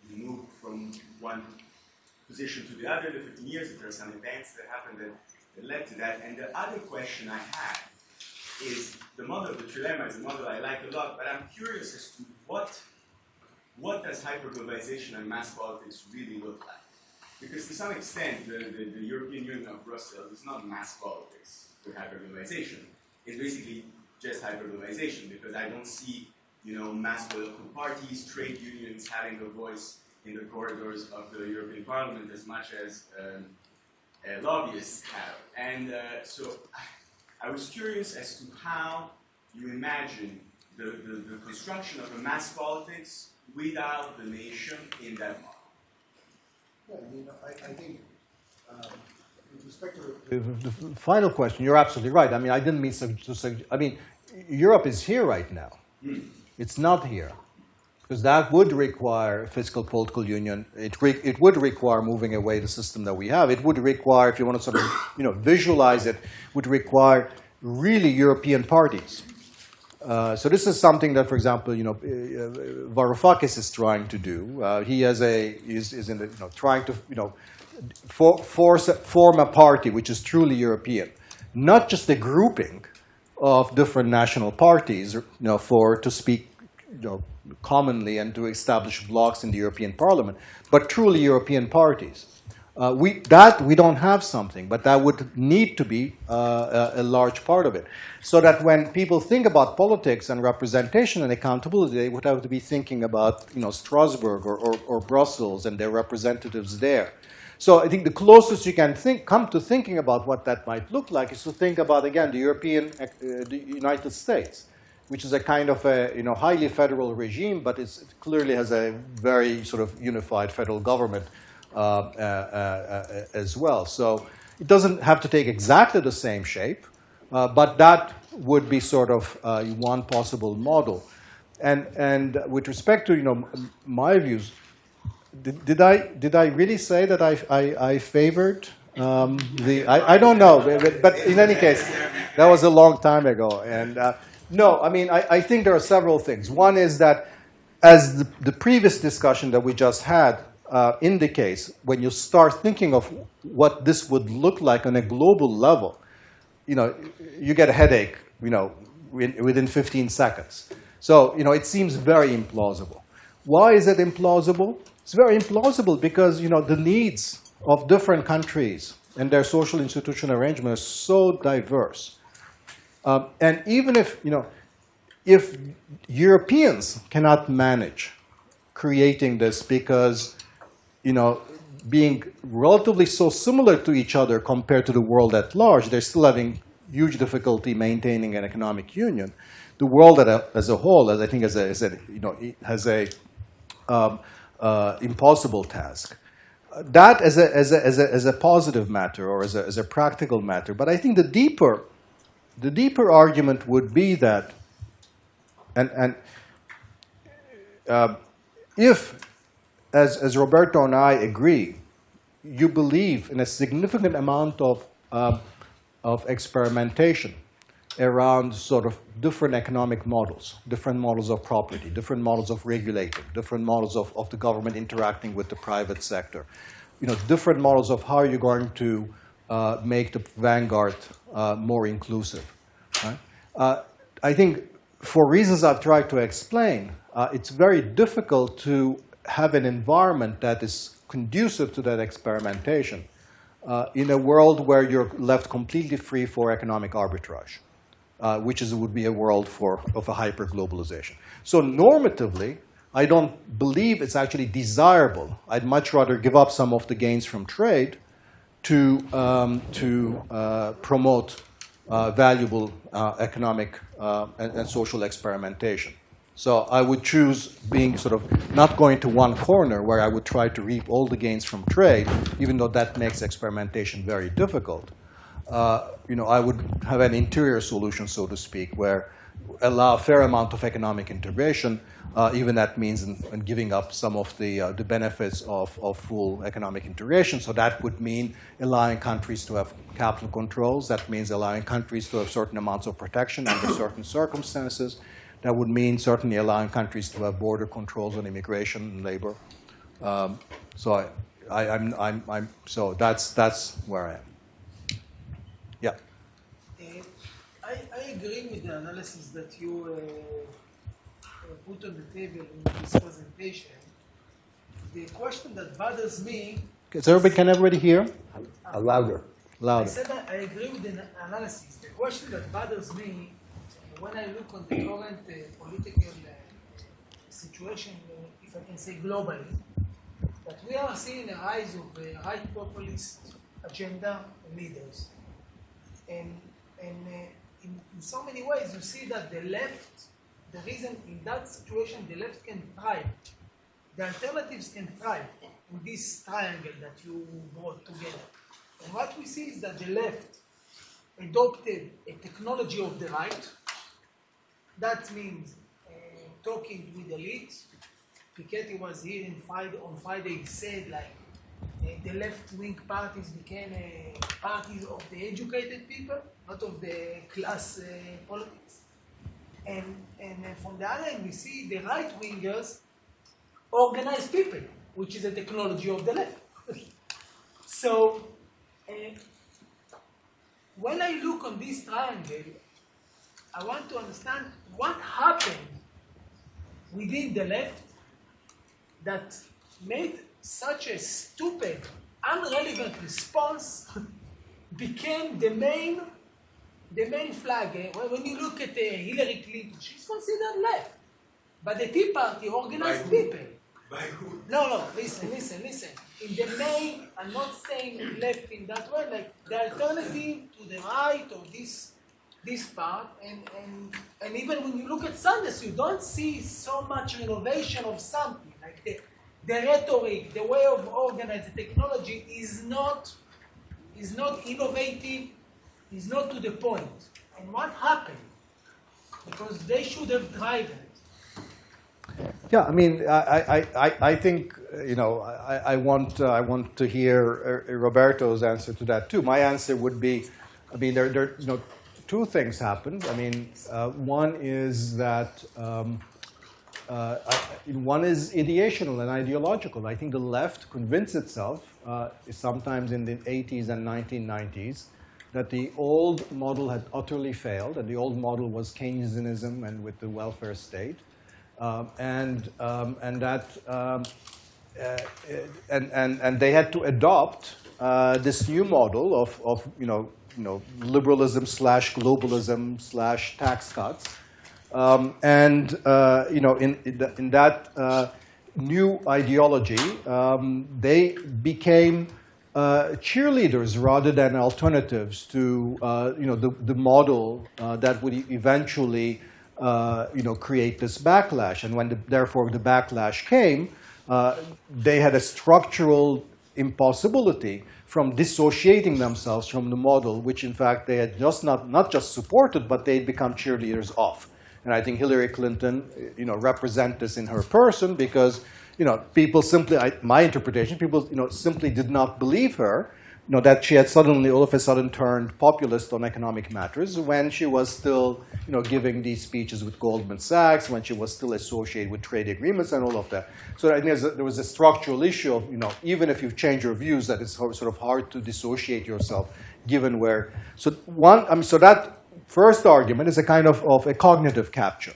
move from one position to the other in the 15 years, if there are some events that happened that led to that. And the other question I had is the model of the trilemma is a model I like a lot, but I'm curious as to what does hyperglobalization and mass politics really look like? Because to some extent, the European Union of Brussels is not mass politics with hyperglobalization. It's basically just hyperglobalization, because I don't see, mass political parties, trade unions having a voice in the corridors of the European Parliament as much as lobbyists have. And so I was curious as to how you imagine the construction of a mass politics without the nation in that model. Yeah, I think with respect to the final question, you're absolutely right. I mean, I didn't mean to say. I mean, Europe is here right now. It's not here, because that would require fiscal political union. It would require moving away the system that we have. It would require, if you want to sort of visualize it, would require really European parties. So this is something that, for example, Varoufakis is trying to do. He is in the, trying to form a party which is truly European, not just a grouping of different national parties, to speak, commonly and to establish blocks in the European Parliament, but truly European parties. We don't have something, but that would need to be a large part of it. So that when people think about politics and representation and accountability, they would have to be thinking about Strasbourg or Brussels and their representatives there. So I think the closest you can come to thinking about what that might look like is to think about, again, the United States, which is a kind of a highly federal regime, but it clearly has a very sort of unified federal government as well. So it doesn't have to take exactly the same shape, but that would be sort of one possible model. And with respect to my views, did I really say that I favored I don't know, but in any case, that was a long time ago. And no, I mean, I think there are several things. One is that, as the previous discussion that we just had indicates, when you start thinking of what this would look like on a global level, you get a headache, within 15 seconds. So, it seems very implausible. Why is it implausible? It's very implausible because, the needs of different countries and their social institutional arrangement are so diverse. And even if Europeans cannot manage creating this because, being relatively so similar to each other compared to the world at large, they're still having huge difficulty maintaining an economic union. The world as a whole, as I think, has a impossible task. That as a positive matter or as a practical matter. But I think the deeper argument would be that, if, as Roberto and I agree, you believe in a significant amount of experimentation around sort of different economic models, different models of property, different models of regulating, different models of the government interacting with the private sector, different models of how you're going to make the vanguard more inclusive. Right? I think, for reasons I've tried to explain, it's very difficult to have an environment that is conducive to that experimentation in a world where you're left completely free for economic arbitrage, which would be a world of a hyper-globalization. So normatively, I don't believe it's actually desirable. I'd much rather give up some of the gains from trade to promote valuable economic and social experimentation. So I would choose being sort of not going to one corner where I would try to reap all the gains from trade, even though that makes experimentation very difficult. I would have an interior solution, so to speak, where allow a fair amount of economic integration, even that means in giving up some of the benefits of full economic integration. So that would mean allowing countries to have capital controls. That means allowing countries to have certain amounts of protection under certain circumstances. That would mean certainly allowing countries to have border controls on immigration and labor. So so that's where I am. Yeah. I agree with the analysis that you put on the table in this presentation. The question that bothers me... Can everybody hear? Louder. I said that I agree with the analysis. The question that bothers me when I look on the current political situation, if I can say globally, that we are seeing a rise of right populist agenda leaders. And in so many ways, you see that the left, the reason in that situation the left can thrive, the alternatives can thrive in this triangle that you brought together. And what we see is that the left adopted a technology of the right. That means talking with elites. Piketty was here on Friday. He said the left-wing parties became parties of the educated people, not of the class politics. And from the other end, we see the right-wingers organize people, which is a technology of the left. So, when I look on this triangle, I want to understand what happened within the left that made such a stupid, irrelevant response became the main flag. When you look at Hillary Clinton, she's considered left. But the Tea Party organized people. By who? No, listen. In the main, I'm not saying left in that way, like the alternative to the right of this part, and even when you look at Sanders, you don't see so much renovation of something. Like the rhetoric, the way of organizing the technology is not innovative, is not to the point. And what happened? Because they should have driven it. Yeah, I mean, I think, I want to hear Roberto's answer to that too. My answer would be, there two things happened. I mean, one is that one is ideational and ideological. I think the left convinced itself, sometimes in the 80s and 1990s, that the old model had utterly failed, and the old model was Keynesianism and with the welfare state. And they had to adopt this new model of liberalism / globalism / tax cuts, in that new ideology, they became cheerleaders rather than alternatives to the model that would eventually create this backlash. And when therefore the backlash came, they had a structural impossibility from dissociating themselves from the model, which in fact they had just not just supported, but they had become cheerleaders of. And I think Hillary Clinton, represent this in her person because, people simply, my interpretation, people, simply did not believe her, that she had all of a sudden turned populist on economic matters when she was still, giving these speeches with Goldman Sachs, when she was still associated with trade agreements and all of that. So I think there was a structural issue of, even if you change your views, that it's sort of hard to dissociate yourself, given where. So so that first argument is a kind of a cognitive capture.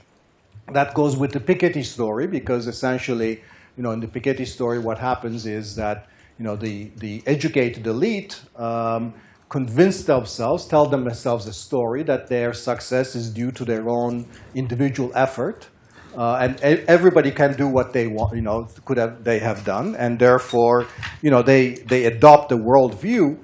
That goes with the Piketty story because essentially, in the Piketty story, what happens is that the educated elite convince themselves, tell themselves a story that their success is due to their own individual effort, and everybody can do what they want, they have done, and therefore, they adopt a worldview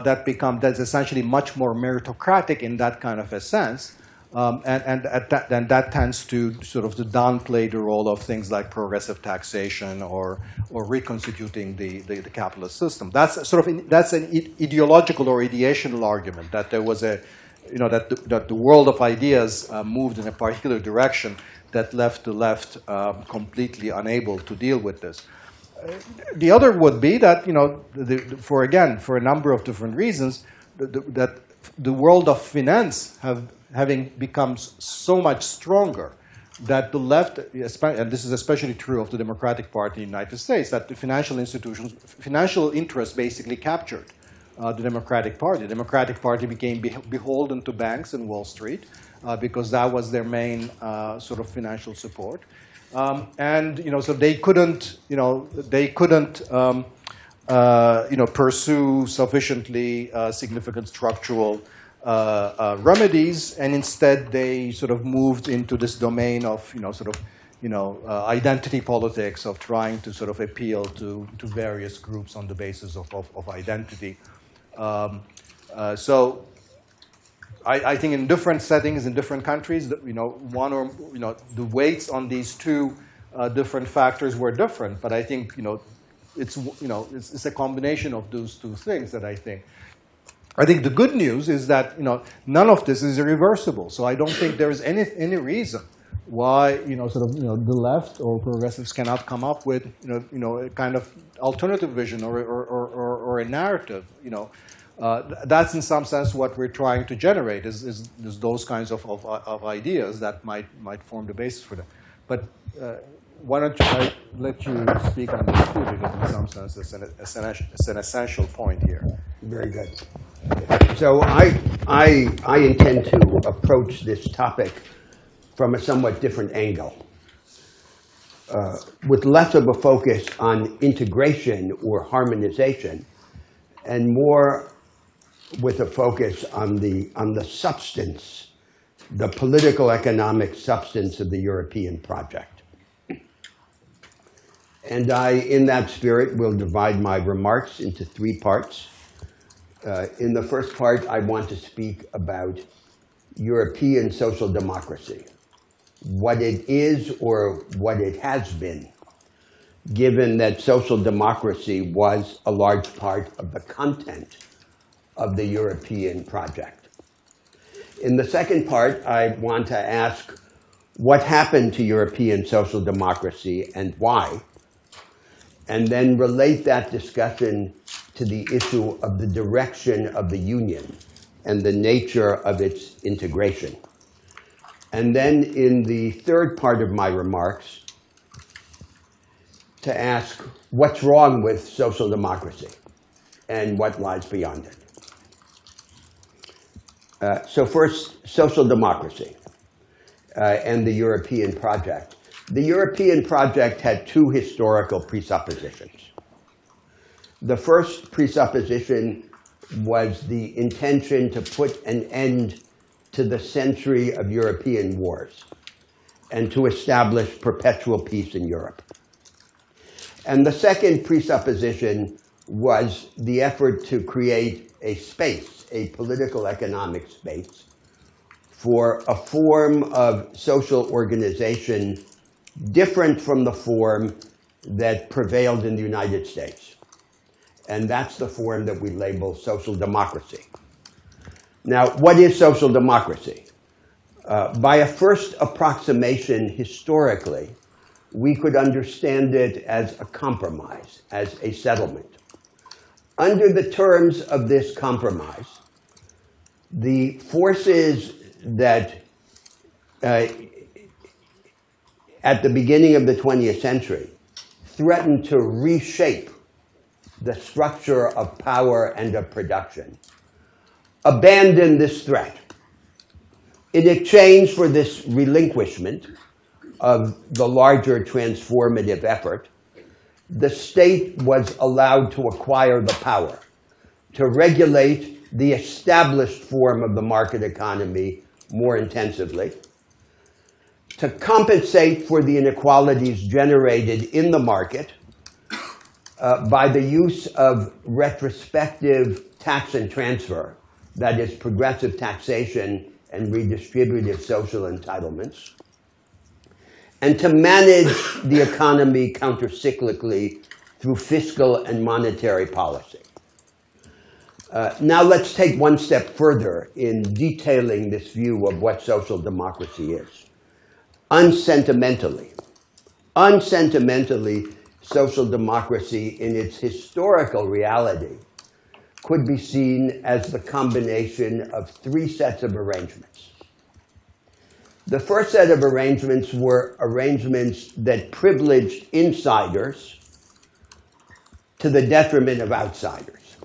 that's essentially much more meritocratic in that kind of a sense. And that tends to sort of to downplay the role of things like progressive taxation or reconstituting the capitalist system. That's that's an ideological or ideational argument that there was that the world of ideas moved in a particular direction that left the left completely unable to deal with this. The other would be that for a number of different reasons that the world of finance having become so much stronger that the left, and this is especially true of the Democratic Party in the United States, that the financial institutions, financial interests basically captured the Democratic Party. The Democratic Party became beholden to banks and Wall Street because that was their main sort of financial support. And so they couldn't, pursue sufficiently significant structural remedies, and instead they sort of moved into this domain of, identity politics, of trying to sort of appeal to various groups on the basis of identity. So I think in different settings, in different countries, the weights on these two different factors were different. But I think it's a combination of those two things that I think. I think the good news is that none of this is irreversible. So I don't think there is any reason why the left or progressives cannot come up with a kind of alternative vision or a narrative. That's in some sense what we're trying to generate is those kinds of ideas that might form the basis for that. But why don't I let you speak on this too, because in some sense it's an essential point here. Very good. So I intend to approach this topic from a somewhat different angle, with less of a focus on integration or harmonization, and more with a focus on the substance, the political economic substance of the European project. And in that spirit, will divide my remarks into three parts. In the first part, I want to speak about European social democracy, what it is or what it has been, given that social democracy was a large part of the content of the European project. In the second part, I want to ask what happened to European social democracy and why, and then relate that discussion to the issue of the direction of the Union and the nature of its integration. And then in the third part of my remarks, to ask what's wrong with social democracy and what lies beyond it. So first, social democracy and the European project. The European project had two historical presuppositions. The first presupposition was the intention to put an end to the century of European wars and to establish perpetual peace in Europe. And the second presupposition was the effort to create a space, a political economic space, for a form of social organization different from the form that prevailed in the United States. And that's the form that we label social democracy. Now, what is social democracy? By a first approximation historically, we could understand it as a compromise, as a settlement. Under the terms of this compromise, the forces that at the beginning of the 20th century threatened to reshape the structure of power and of production abandoned this threat. In exchange for this relinquishment of the larger transformative effort, the state was allowed to acquire the power to regulate the established form of the market economy more intensively, to compensate for the inequalities generated in the market by the use of retrospective tax and transfer, that is, progressive taxation and redistributive social entitlements, and to manage the economy countercyclically through fiscal and monetary policy. Now let's take one step further in detailing this view of what social democracy is. Unsentimentally, social democracy in its historical reality could be seen as the combination of three sets of arrangements. The first set of arrangements were arrangements that privileged insiders to the detriment of outsiders.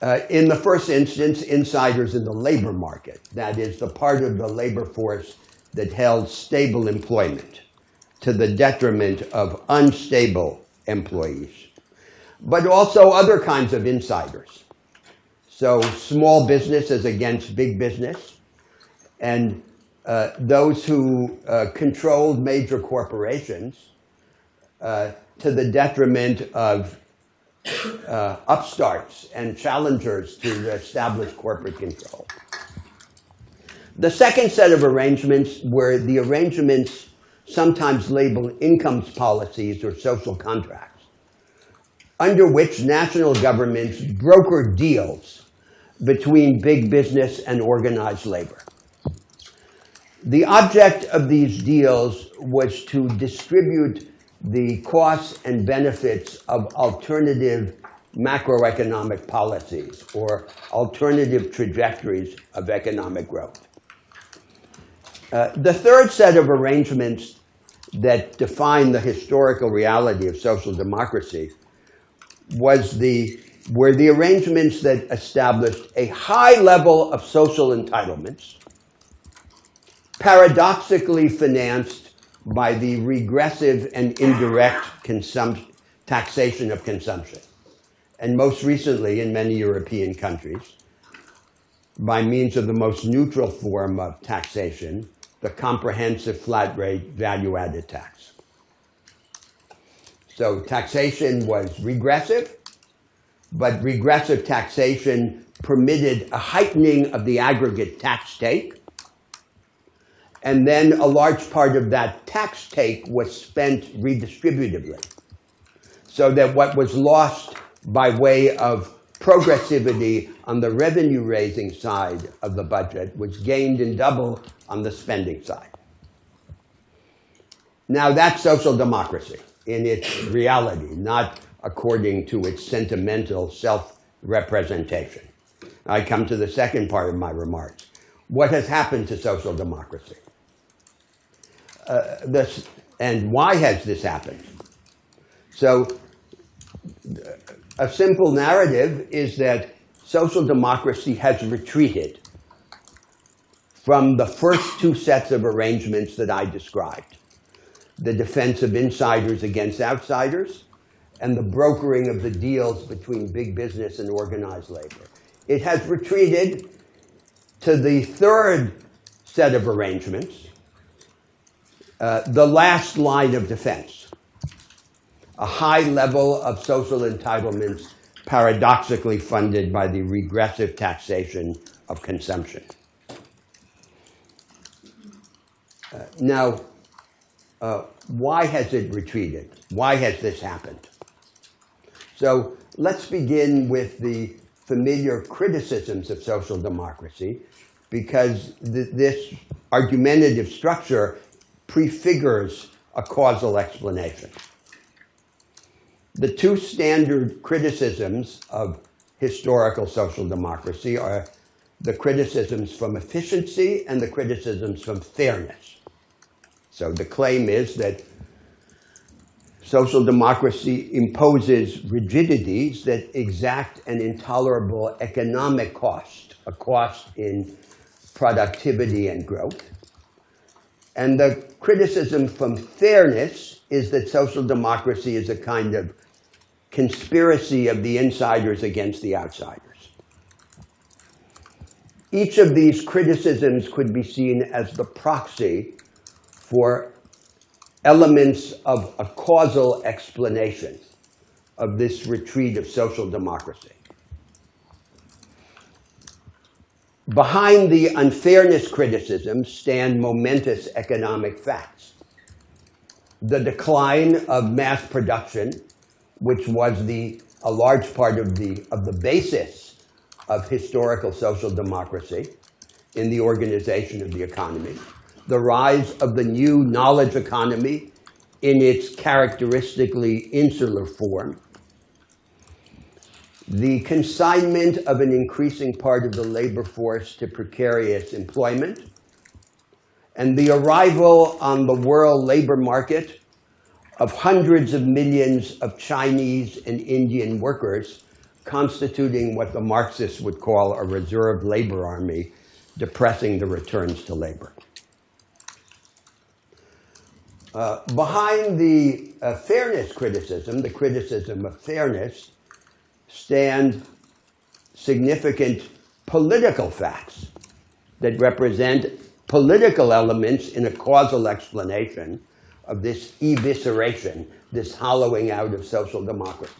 In the first instance, insiders in the labor market, that is, the part of the labor force that held stable employment to the detriment of unstable employees, but also other kinds of insiders. So small businesses against big business, and those who controlled major corporations to the detriment of upstarts and challengers to establish corporate control. The second set of arrangements were the arrangements sometimes labeled incomes policies or social contracts, under which national governments broker deals between big business and organized labor. The object of these deals was to distribute the costs and benefits of alternative macroeconomic policies or alternative trajectories of economic growth. The third set of arrangements that define the historical reality of social democracy were the arrangements that established a high level of social entitlements, paradoxically financed by the regressive and indirect taxation of consumption, and most recently in many European countries, by means of the most neutral form of taxation, the comprehensive flat rate value-added tax. So taxation was regressive, but regressive taxation permitted a heightening of the aggregate tax take, and then a large part of that tax take was spent redistributively, so that what was lost by way of progressivity on the revenue-raising side of the budget was gained in double on the spending side. Now that's social democracy in its reality, not according to its sentimental self-representation. I come to the second part of my remarks. What has happened to social democracy? And why has this happened? So a simple narrative is that social democracy has retreated from the first two sets of arrangements that I described, the defense of insiders against outsiders and the brokering of the deals between big business and organized labor. It has retreated to the third set of arrangements, the last line of defense, a high level of social entitlements paradoxically funded by the regressive taxation of consumption. Now, why has it retreated? Why has this happened? So let's begin with the familiar criticisms of social democracy, because this argumentative structure prefigures a causal explanation. The two standard criticisms of historical social democracy are the criticisms from efficiency and the criticisms from fairness. So the claim is that social democracy imposes rigidities that exact an intolerable economic cost, a cost in productivity and growth. And the criticism from fairness is that social democracy is a kind of conspiracy of the insiders against the outsiders. Each of these criticisms could be seen as the proxy for elements of a causal explanation of this retreat of social democracy. Behind the unfairness criticism stand momentous economic facts. The decline of mass production, which was a large part of the basis of historical social democracy in the organization of the economy. The rise of the new knowledge economy in its characteristically insular form. The consignment of an increasing part of the labor force to precarious employment, and the arrival on the world labor market of hundreds of millions of Chinese and Indian workers constituting what the Marxists would call a reserve labor army, depressing the returns to labor. Behind the fairness criticism, the criticism of fairness, stand significant political facts that represent political elements in a causal explanation of this evisceration, this hollowing out of social democracy.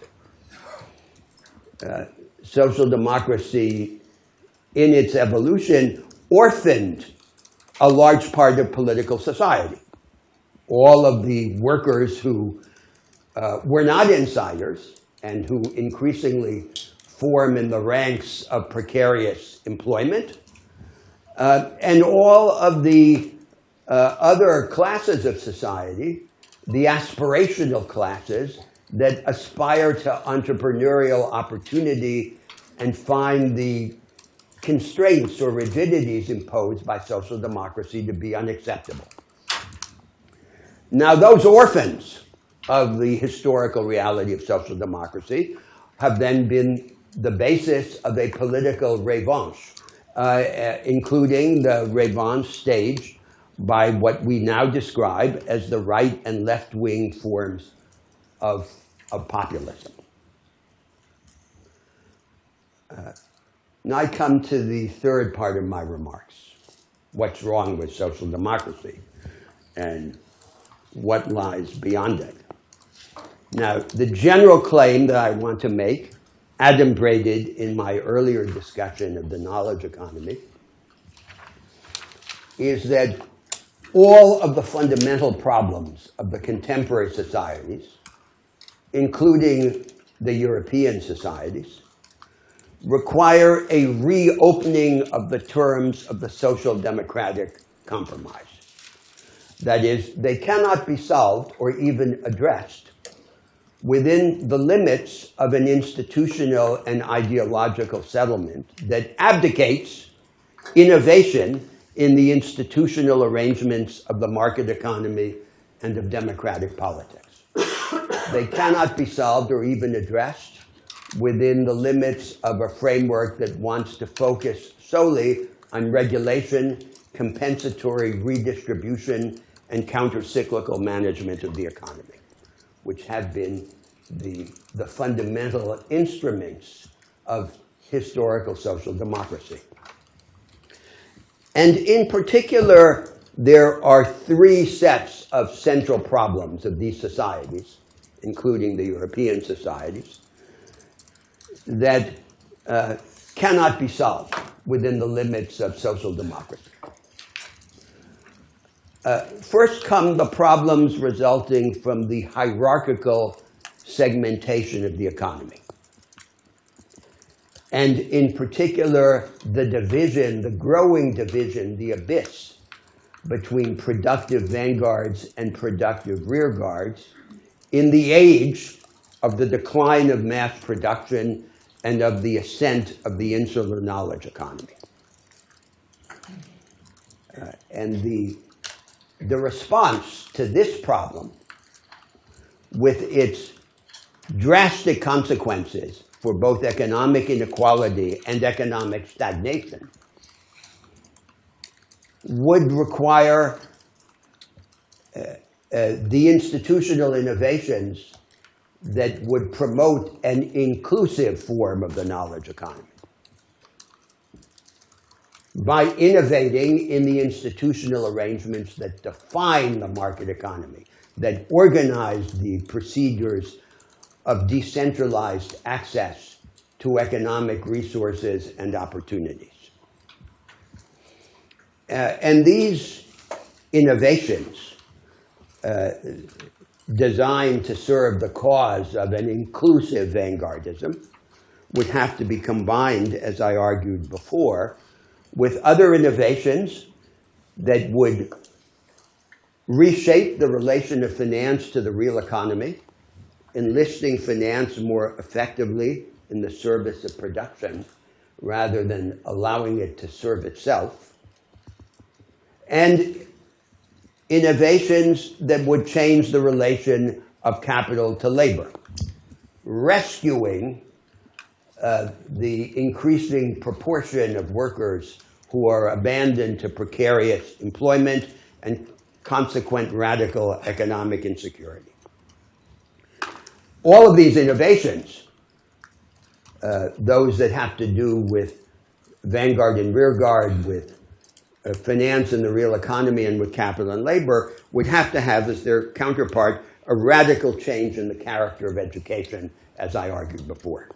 Social democracy, in its evolution, orphaned a large part of political society. All of the workers who were not insiders and who increasingly form in the ranks of precarious employment, and all of the other classes of society, the aspirational classes that aspire to entrepreneurial opportunity and find the constraints or rigidities imposed by social democracy to be unacceptable. Now, those orphans of the historical reality of social democracy have then been the basis of a political revanche, including the revanche staged by what we now describe as the right and left-wing forms of populism. Now I come to the third part of my remarks. What's wrong with social democracy and what lies beyond it? Now, the general claim that I want to make, adumbrated in my earlier discussion of the knowledge economy, is that all of the fundamental problems of the contemporary societies, including the European societies, require a reopening of the terms of the social democratic compromise. That is, they cannot be solved or even addressed within the limits of an institutional and ideological settlement that abdicates innovation in the institutional arrangements of the market economy and of democratic politics. They cannot be solved or even addressed within the limits of a framework that wants to focus solely on regulation, compensatory redistribution, and counter-cyclical management of the economy, which have been the fundamental instruments of historical social democracy. And in particular, there are three sets of central problems of these societies, including the European societies, that cannot be solved within the limits of social democracy. First come the problems resulting from the hierarchical segmentation of the economy. And in particular, the division, the growing division, the abyss between productive vanguards and productive rearguards in the age of the decline of mass production and of the ascent of the insular knowledge economy. And the response to this problem, with its drastic consequences for both economic inequality and economic stagnation, would require the institutional innovations that would promote an inclusive form of the knowledge economy. By innovating in the institutional arrangements that define the market economy, that organize the procedures of decentralized access to economic resources and opportunities. And these innovations, designed to serve the cause of an inclusive vanguardism, would have to be combined, as I argued before, with other innovations that would reshape the relation of finance to the real economy, enlisting finance more effectively in the service of production rather than allowing it to serve itself, and innovations that would change the relation of capital to labor, rescuing the increasing proportion of workers who are abandoned to precarious employment and consequent radical economic insecurity. All of these innovations, those that have to do with vanguard and rearguard, with finance and the real economy, and with capital and labor, would have to have as their counterpart a radical change in the character of education, as I argued before.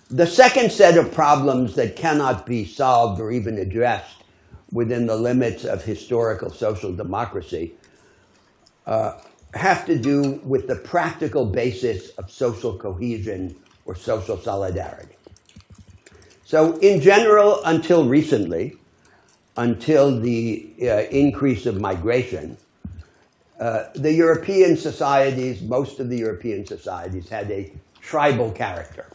The second set of problems that cannot be solved or even addressed within the limits of historical social democracy have to do with the practical basis of social cohesion or social solidarity. So in general, until recently, until the increase of migration, the European societies, most of the European societies, had a tribal character.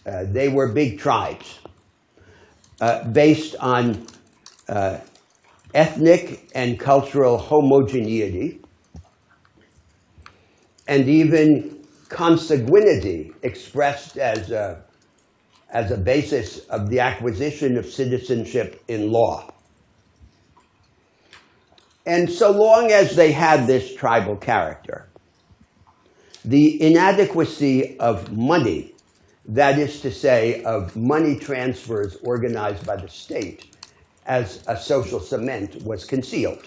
They were big tribes based on ethnic and cultural homogeneity, and even consanguinity expressed as a basis of the acquisition of citizenship in law. And so long as they had this tribal character, the inadequacy of money, that is to say, of money transfers organized by the state as a social cement, was concealed.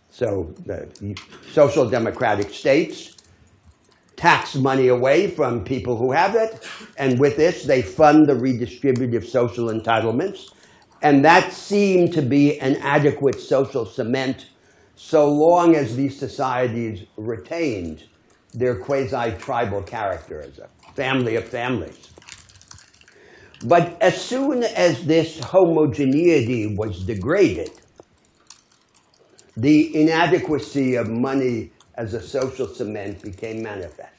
So the social democratic states tax money away from people who have it, and with this they fund the redistributive social entitlements, and that seemed to be an adequate social cement so long as these societies retained their quasi-tribal character as a family of families. But as soon as this homogeneity was degraded, the inadequacy of money as a social cement became manifest.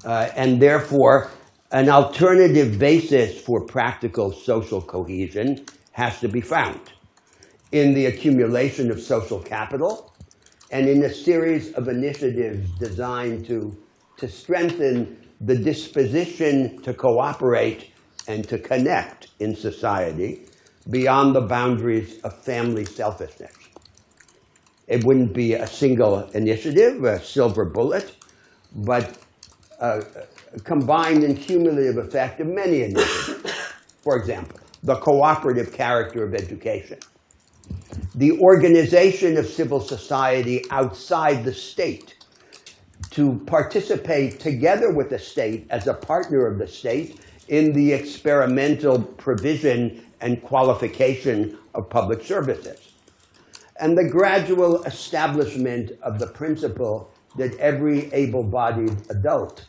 And therefore, an alternative basis for practical social cohesion has to be found in the accumulation of social capital and in a series of initiatives designed to strengthen the disposition to cooperate and to connect in society beyond the boundaries of family selfishness. It wouldn't be a single initiative, a silver bullet, but a combined and cumulative effect of many initiatives. For example, the cooperative character of education, the organization of civil society outside the state to participate together with the state as a partner of the state in the experimental provision and qualification of public services, and the gradual establishment of the principle that every able-bodied adult,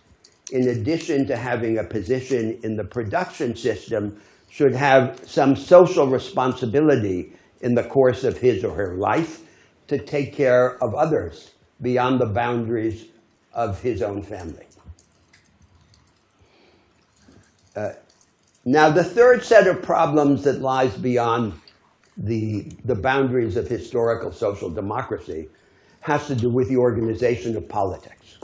in addition to having a position in the production system, should have some social responsibility in the course of his or her life to take care of others beyond the boundaries of his own family. Now, the third set of problems that lies beyond the boundaries of historical social democracy has to do with the organization of politics.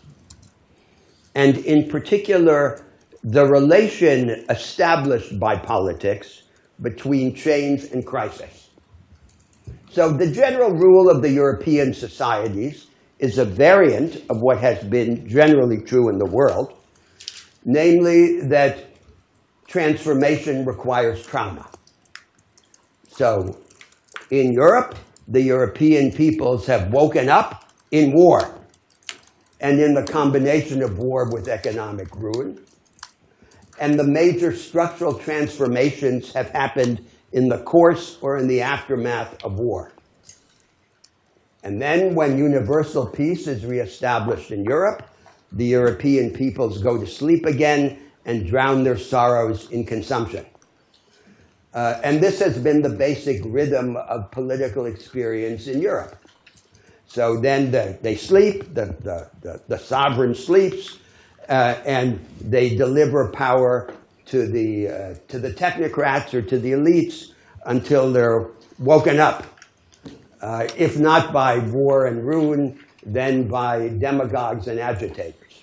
And in particular, the relation established by politics between change and crisis. So the general rule of the European societies is a variant of what has been generally true in the world, namely that transformation requires trauma. So in Europe, the European peoples have woken up in war, and in the combination of war with economic ruin. And the major structural transformations have happened in the course or in the aftermath of war. And then when universal peace is reestablished in Europe, the European peoples go to sleep again and drown their sorrows in consumption. And this has been the basic rhythm of political experience in Europe. So then they sleep, the sovereign sleeps, and they deliver power to the technocrats or to the elites until they're woken up. If not by war and ruin, then by demagogues and agitators.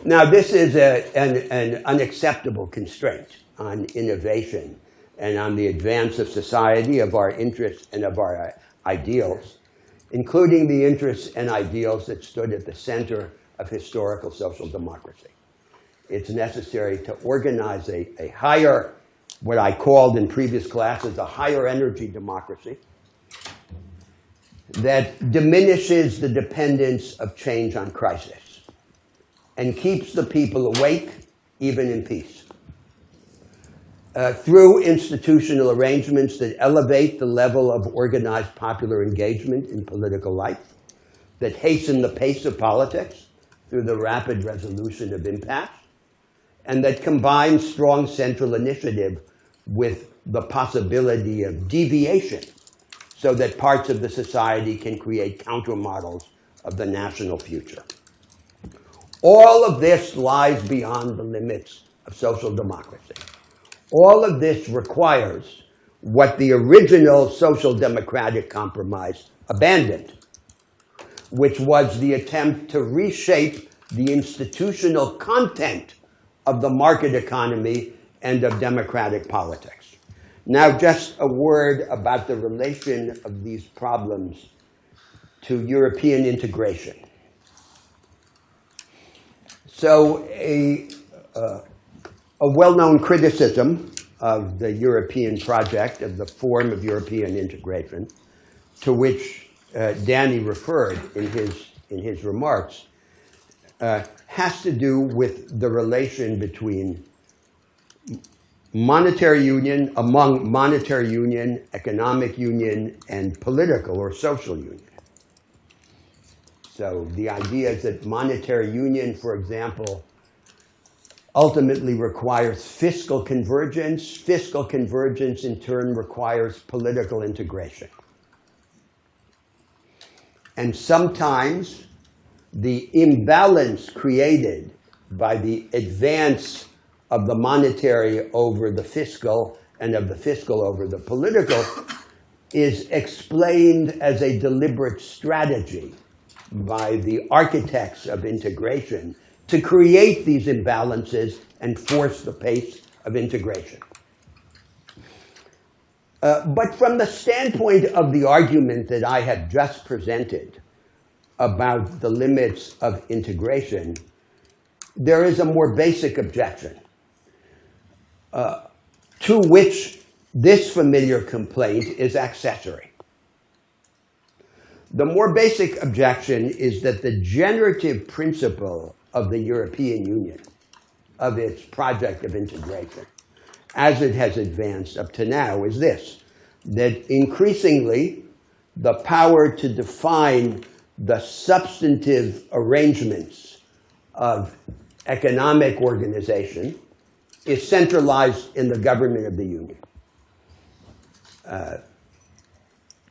Now, this is an unacceptable constraint on innovation and on the advance of society, of our interests and of our ideals, including the interests and ideals that stood at the center of historical social democracy. It's necessary to organize a higher, what I called in previous classes, a higher energy democracy that diminishes the dependence of change on crisis and keeps the people awake, even in peace. Through institutional arrangements that elevate the level of organized popular engagement in political life, that hasten the pace of politics through the rapid resolution of impasse, and that combine strong central initiative with the possibility of deviation so that parts of the society can create countermodels of the national future. All of this lies beyond the limits of social democracy. All of this requires what the original social democratic compromise abandoned, which was the attempt to reshape the institutional content of the market economy and of democratic politics. Now, just a word about the relation of these problems to European integration. So a well-known criticism of the European project, of the form of European integration, to which Danny referred in his remarks, has to do with the relation between monetary union, among monetary union, economic union, and political or social union. So the idea is that monetary union, for example, ultimately requires fiscal convergence. Fiscal convergence, in turn, requires political integration. And sometimes the imbalance created by the advance of the monetary over the fiscal and of the fiscal over the political is explained as a deliberate strategy by the architects of integration to create these imbalances and force the pace of integration. But from the standpoint of the argument that I have just presented about the limits of integration, there is a more basic objection to which this familiar complaint is accessory. The more basic objection is that the generative principle of the European Union, of its project of integration, as it has advanced up to now, is this: that increasingly the power to define the substantive arrangements of economic organization is centralized in the government of the Union.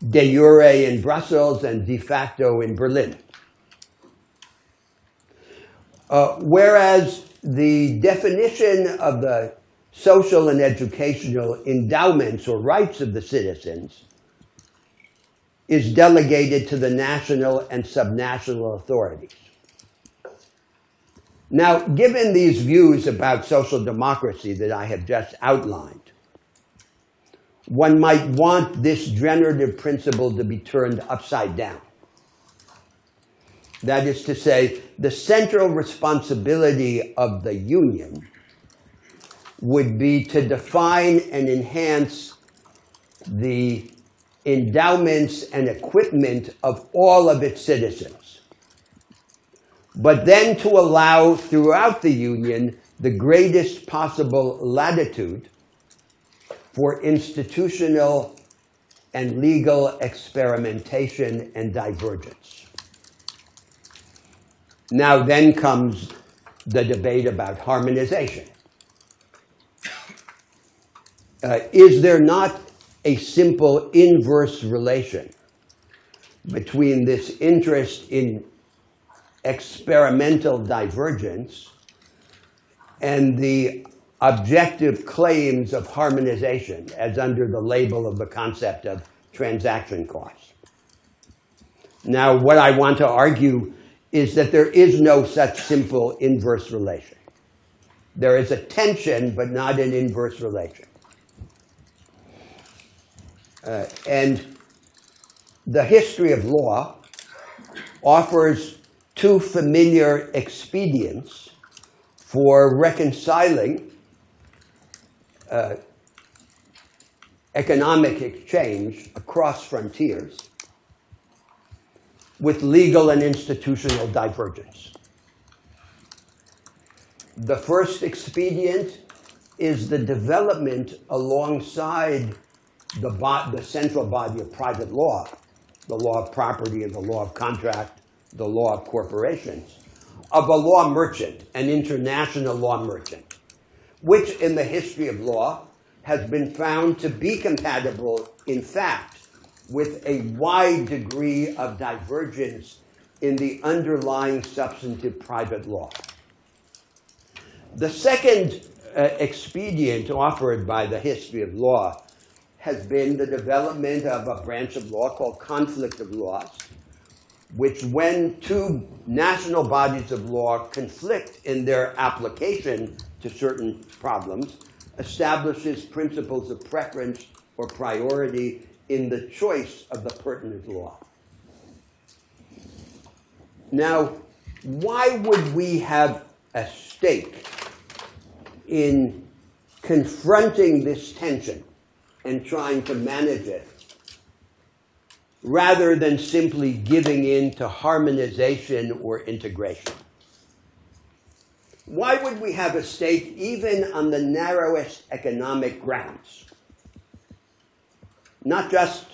De jure in Brussels and de facto in Berlin. Whereas the definition of the social and educational endowments or rights of the citizens is delegated to the national and subnational authorities. Now, given these views about social democracy that I have just outlined, one might want this generative principle to be turned upside down. That is to say, the central responsibility of the Union would be to define and enhance the endowments and equipment of all of its citizens, but then to allow throughout the Union the greatest possible latitude for institutional and legal experimentation and divergence. Now then comes the debate about harmonization. Is there not a simple inverse relation between this interest in experimental divergence and the objective claims of harmonization as under the label of the concept of transaction costs? Now, what I want to argue is that there is no such simple inverse relation. There is a tension, but not an inverse relation. And the history of law offers two familiar expedients for reconciling economic exchange across frontiers with legal and institutional divergence. The first expedient is the development alongside the central body of private law, the law of property and the law of contract, the law of corporations, of a law merchant, an international law merchant, which in the history of law has been found to be compatible, in fact, with a wide degree of divergence in the underlying substantive private law. The second expedient offered by the history of law has been the development of a branch of law called conflict of laws, which when two national bodies of law conflict in their application to certain problems, establishes principles of preference or priority in the choice of the pertinent law. Now, why would we have a stake in confronting this tension and trying to manage it, rather than simply giving in to harmonization or integration? Why would we have a stake even on the narrowest economic grounds? Not just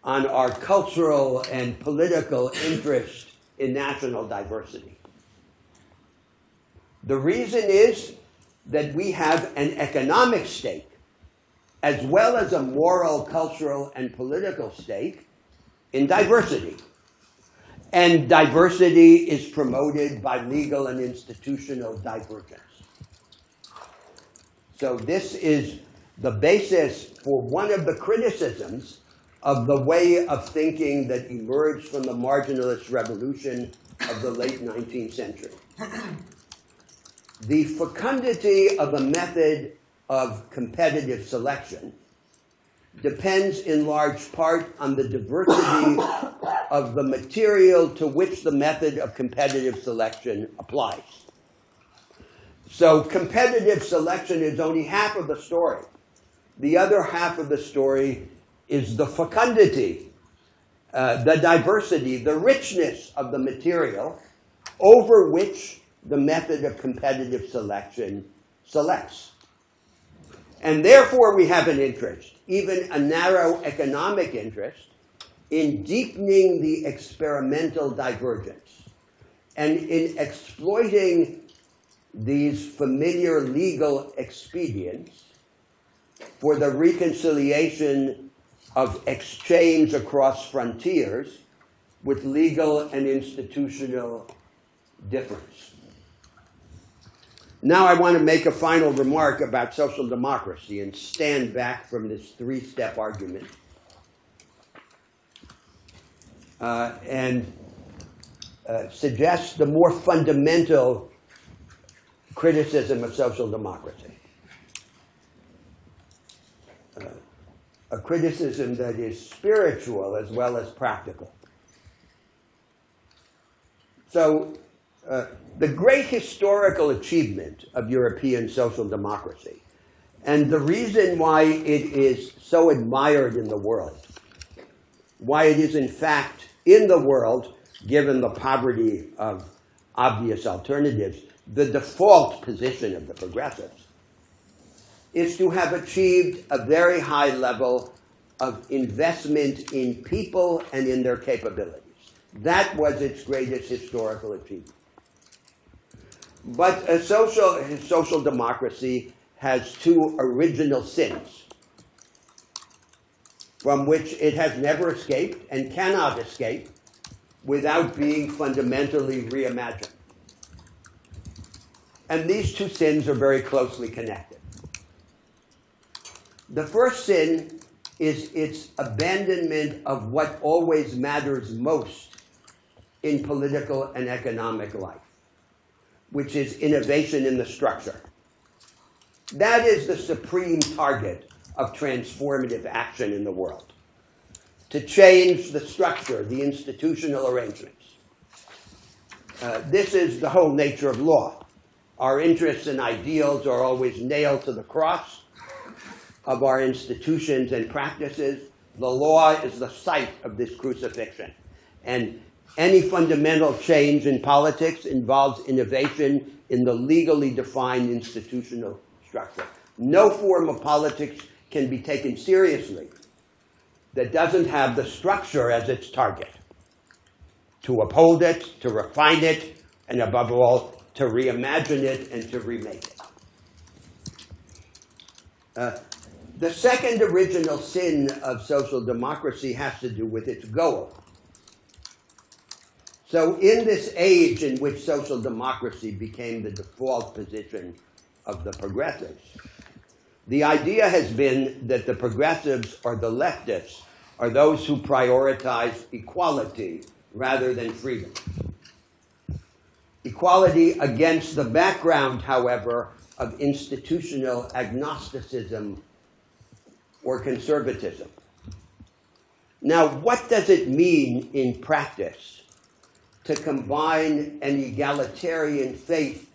on our cultural and political interest in national diversity. The reason is that we have an economic stake, as well as a moral, cultural, and political stake in diversity. And diversity is promoted by legal and institutional divergence. So this is the basis for one of the criticisms of the way of thinking that emerged from the marginalist revolution of the late 19th century. The fecundity of a method of competitive selection depends in large part on the diversity of the material to which the method of competitive selection applies. So competitive selection is only half of the story. The other half of the story is the fecundity, the diversity, the richness of the material over which the method of competitive selection selects. And therefore we have an interest, even a narrow economic interest, in deepening the experimental divergence and in exploiting these familiar legal expedients for the reconciliation of exchange across frontiers with legal and institutional difference. Now I want to make a final remark about social democracy and stand back from this three-step argument and suggest the more fundamental criticism of social democracy. A criticism that is spiritual as well as practical. So, the great historical achievement of European social democracy, and the reason why it is so admired in the world, why it is in fact in the world, given the poverty of obvious alternatives, the default position of the progressives, is to have achieved a very high level of investment in people and in their capabilities. That was its greatest historical achievement. But a social democracy has two original sins from which it has never escaped and cannot escape without being fundamentally reimagined. And these two sins are very closely connected. The first sin is its abandonment of what always matters most in political and economic life, which is innovation in the structure. That is the supreme target of transformative action in the world, to change the structure, the institutional arrangements. This is the whole nature of law. Our interests and ideals are always nailed to the cross of our institutions and practices. The law is the site of this crucifixion. And any fundamental change in politics involves innovation in the legally defined institutional structure. No form of politics can be taken seriously that doesn't have the structure as its target. To uphold it, to refine it, and above all, to reimagine it and to remake it. The second original sin of social democracy has to do with its goal. So in this age in which social democracy became the default position of the progressives, the idea has been that the progressives or the leftists are those who prioritize equality rather than freedom. Equality against the background, however, of institutional agnosticism or conservatism. Now, what does it mean in practice to combine an egalitarian faith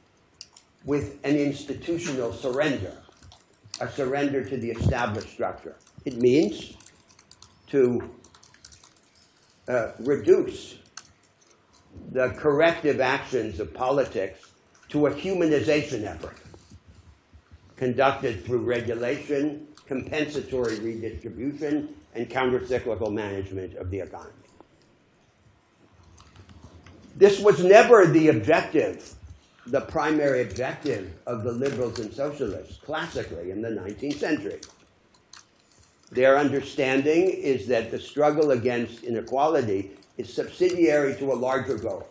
with an institutional surrender, a surrender to the established structure? It means to reduce the corrective actions of politics to a humanization effort conducted through regulation, compensatory redistribution, and counter-cyclical management of the economy. This was never the objective, the primary objective of the liberals and socialists, classically in the 19th century. Their understanding is that the struggle against inequality is subsidiary to a larger goal.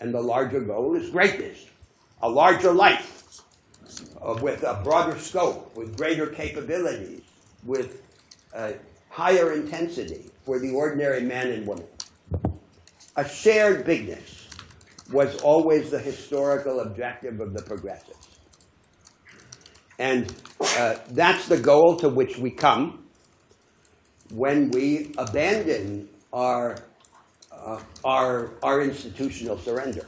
And the larger goal is greatness, a larger life, with a broader scope, with greater capabilities, with higher intensity for the ordinary man and woman. A shared bigness was always the historical objective of the progressives. And that's the goal to which we come when we abandon our institutional surrender.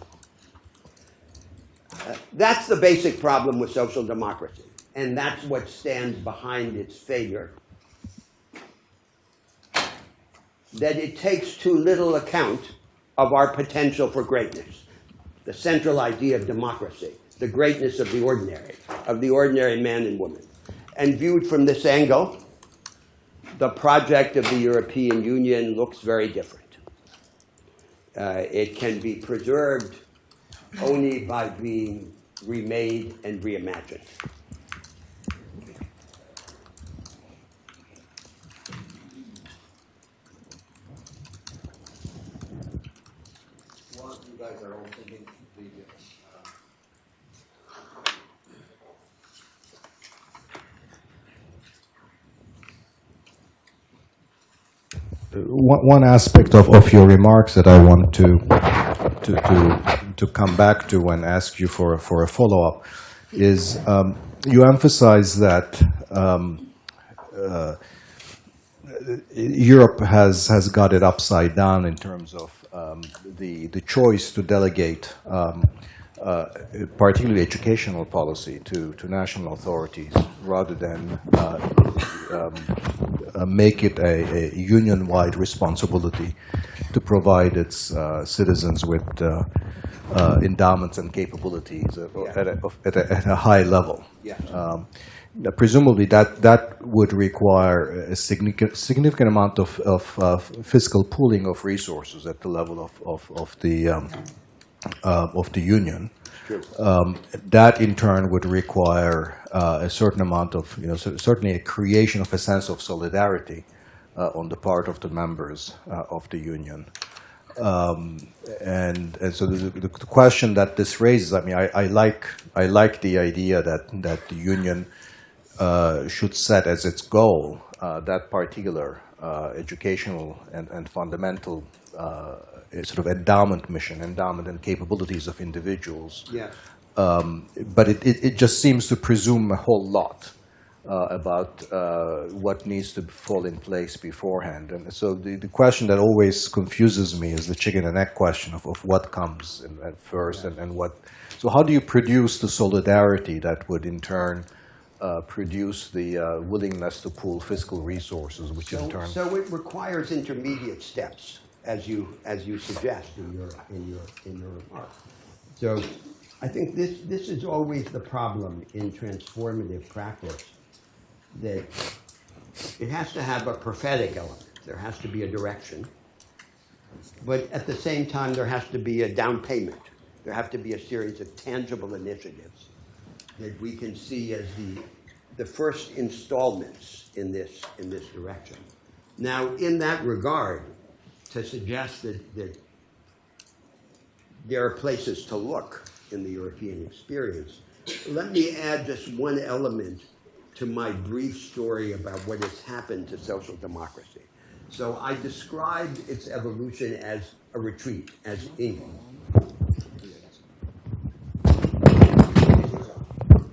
That's the basic problem with social democracy, and that's what stands behind its failure. That it takes too little account of our potential for greatness, the central idea of democracy, the greatness of the ordinary man and woman. And viewed from this angle, the project of the European Union looks very different. It can be preserved only by being remade and reimagined. What you guys are all thinking, One aspect of your remarks that I want to come back to and ask you for a follow-up is you emphasize that Europe has got it upside down in terms of the choice to delegate particularly educational policy to national authorities rather than make it a union-wide responsibility to provide its citizens with endowments and capabilities at a high level. Yeah. Presumably that would require a significant amount of fiscal pooling of resources at the level of the union. That in turn would require a certain amount of, certainly a creation of a sense of solidarity on the part of the members of the union. And so the question that this raises, I mean, I like the idea that the union should set as its goal that particular educational and fundamental sort of endowment mission, endowment and capabilities of individuals. Yeah. But it just seems to presume a whole lot about what needs to fall in place beforehand. And so the question that always confuses me is the chicken and egg question of what comes at first and what. So how do you produce the solidarity that would in turn produce the willingness to pool fiscal resources, which in turn. So it requires intermediate steps, as you suggest in your remark. So I think this is always the problem in transformative practice, that it has to have a prophetic element. There has to be a direction, but at the same time there has to be a down payment. There have to be a series of tangible initiatives that we can see as the first installments in this direction. Now, in that regard, to suggest that there are places to look in the European experience, let me add just one element to my brief story about what has happened to social democracy. So I described its evolution as a retreat, as Unger.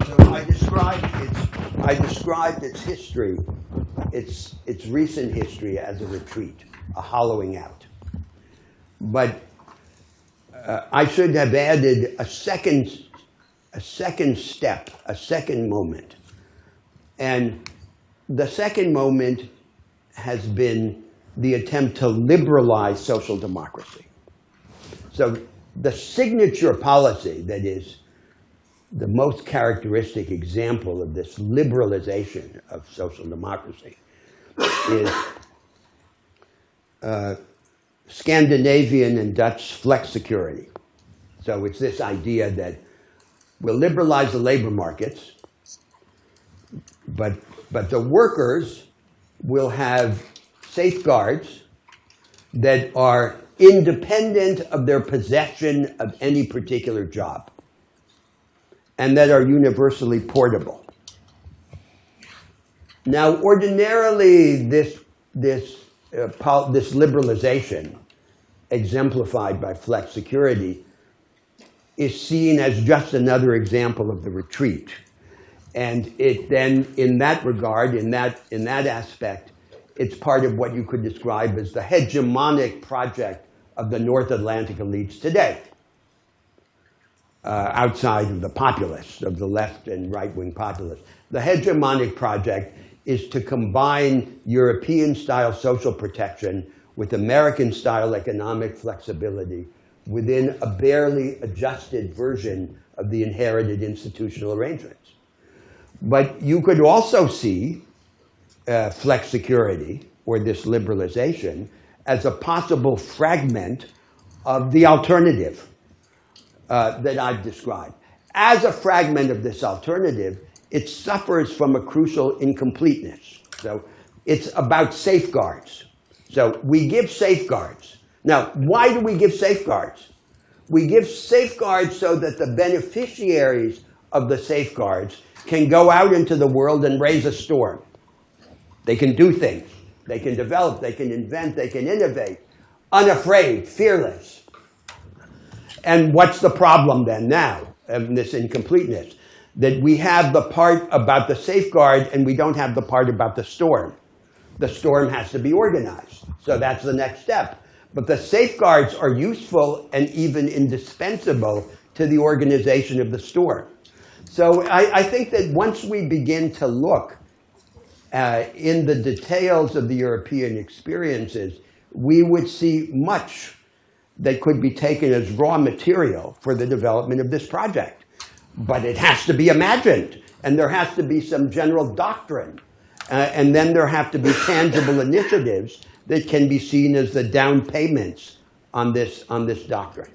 So I described its history, its recent history as a retreat, a hollowing out. But I should have added a second step, a second moment. And the second moment has been the attempt to liberalize social democracy. So the signature policy that is the most characteristic example of this liberalization of social democracy is Scandinavian and Dutch flexicurity. So it's this idea that we'll liberalize the labor markets, but the workers will have safeguards that are independent of their possession of any particular job, and that are universally portable. Now, ordinarily, this liberalization, exemplified by flexicurity, is seen as just another example of the retreat. And it then, in that regard, in that aspect, it's part of what you could describe as the hegemonic project of the North Atlantic elites today, outside of the populists, of the left and right-wing populists. The hegemonic project is to combine European-style social protection with American-style economic flexibility within a barely adjusted version of the inherited institutional arrangements. But you could also see flexicurity, or this liberalization, as a possible fragment of the alternative that I've described. As a fragment of this alternative, it suffers from a crucial incompleteness. So it's about safeguards. So we give safeguards. Now, why do we give safeguards? We give safeguards so that the beneficiaries of the safeguards can go out into the world and raise a storm. They can do things. They can develop. They can invent. They can innovate. Unafraid, fearless. And what's the problem then now of this incompleteness? That we have the part about the safeguard and we don't have the part about the storm. The storm has to be organized. So that's the next step. But the safeguards are useful and even indispensable to the organization of the storm. So I think that once we begin to look in the details of the European experiences, we would see much that could be taken as raw material for the development of this project. But it has to be imagined, and there has to be some general doctrine. And then there have to be tangible initiatives that can be seen as the down payments on this doctrine.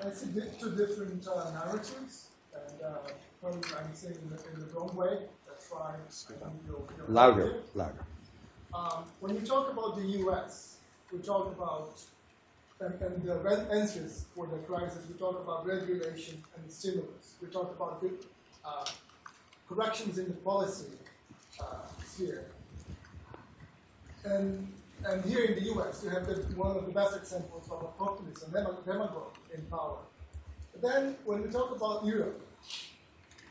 I see two different narratives, and probably I'm saying in the wrong way. That's why you're Louder. When you talk about the U.S., we talk about and the answers for the crisis. We talk about regulation and stimulus. We talk about big corrections in the policy sphere. And here in the US, you have one of the best examples of a populist and demagogue in power. But then when we talk about Europe,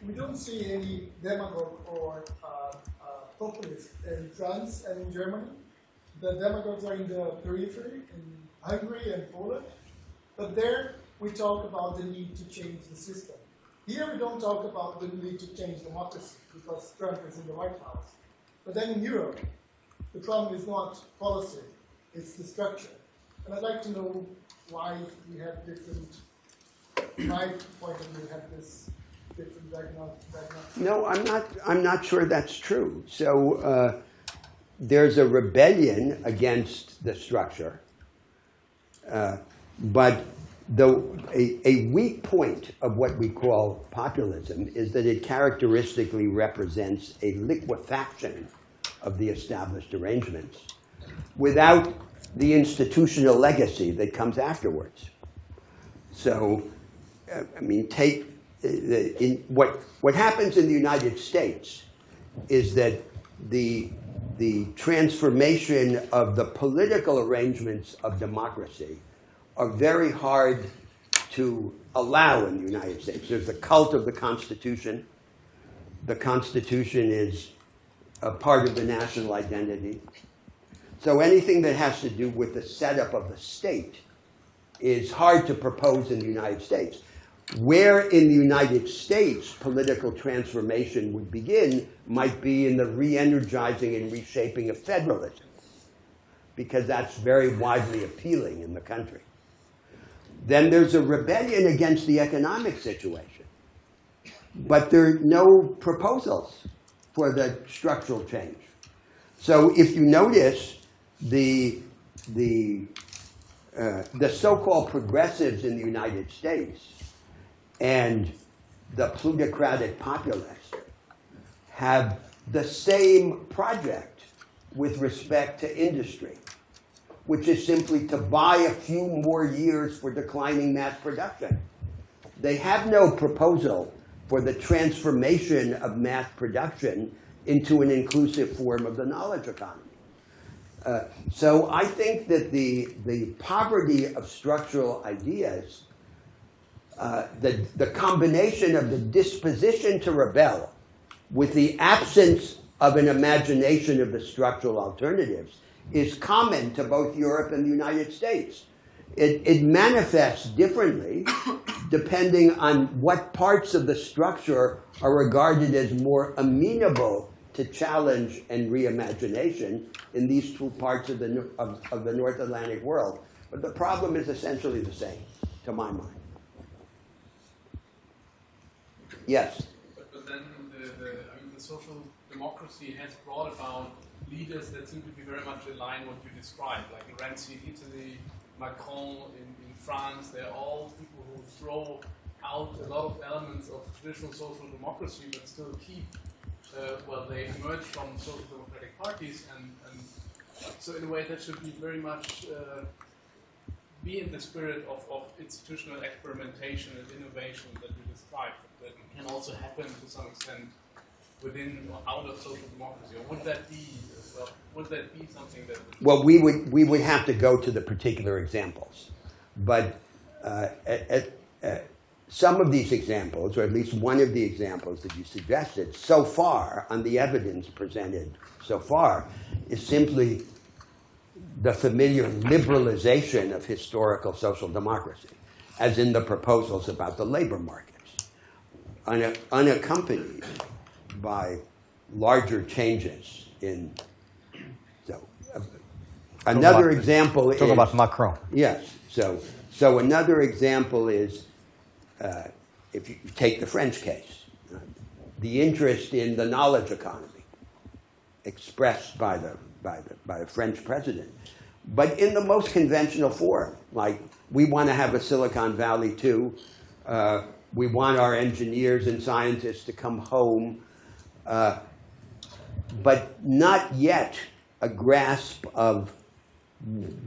we don't see any demagogue or populist in France and in Germany. The demagogues are in the periphery, in Hungary and Poland. But there we talk about the need to change the system. Here we don't talk about the need to change democracy because Trump is in the White House. But then in Europe, the problem is not policy, it's the structure. And I'd like to know why we have different, my point of view, have this different diagnosis. No, I'm not sure that's true. So there's a rebellion against the structure, but a weak point of what we call populism is that it characteristically represents a liquefaction of the established arrangements without the institutional legacy that comes afterwards. So, I mean, what happens in the United States is that the transformation of the political arrangements of democracy are very hard to allow in the United States. There's the cult of the Constitution. The Constitution is a part of the national identity. So anything that has to do with the setup of the state is hard to propose in the United States. Where in the United States political transformation would begin might be in the re-energizing and reshaping of federalism, because that's very widely appealing in the country. Then there's a rebellion against the economic situation, but there are no proposals for the structural change. So if you notice, the so-called progressives in the United States and the plutocratic populists have the same project with respect to industry, which is simply to buy a few more years for declining mass production. They have no proposal for the transformation of mass production into an inclusive form of the knowledge economy. So I think that the poverty of structural ideas, the combination of the disposition to rebel with the absence of an imagination of the structural alternatives is common to both Europe and the United States. It manifests differently depending on what parts of the structure are regarded as more amenable to challenge and reimagination in these two parts of the North Atlantic world. But the problem is essentially the same, to my mind. Yes? But then the social democracy has brought about leaders that seem to be very much aligned with what you described, like Renzi in Italy, Macron in France. They're all people who throw out a lot of elements of traditional social democracy, but still keep, they emerge from social democratic parties, and so in a way that should be very much be in the spirit of institutional experimentation and innovation that you described, that can also happen to some extent within or out of social democracy. Or would that be something that would... Well, we would have to go to the particular examples, but some of these examples, or at least one of the examples that you suggested, so far, on the evidence presented so far, is simply the familiar liberalization of historical social democracy, as in the proposals about the labor markets, unaccompanied by larger changes in... Another example is... Talk about Macron. Yes. So another example is, if you take the French case, the interest in the knowledge economy expressed by the French president, but in the most conventional form, like we want to have a Silicon Valley too, we want our engineers and scientists to come home, but not yet a grasp of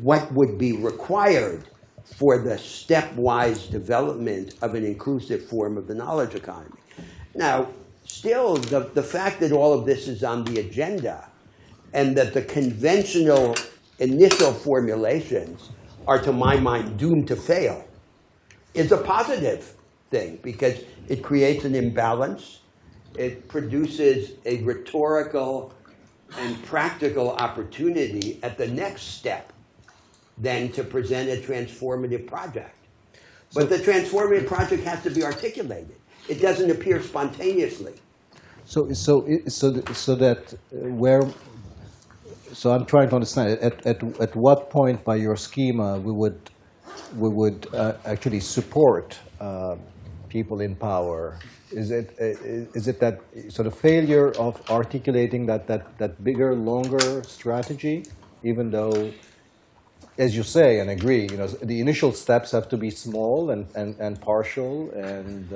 what would be required for the stepwise development of an inclusive form of the knowledge economy. Now, still, the fact that all of this is on the agenda and that the conventional initial formulations are, to my mind, doomed to fail, is a positive thing because it creates an imbalance. It produces a rhetorical and practical opportunity at the next step then to present a transformative project. But the transformative project has to be articulated. It doesn't appear spontaneously. So I'm trying to understand at what point by your schema we would actually support people in power. Is it that sort of failure of articulating that bigger, longer strategy, even though, as you say and agree, the initial steps have to be small and partial and.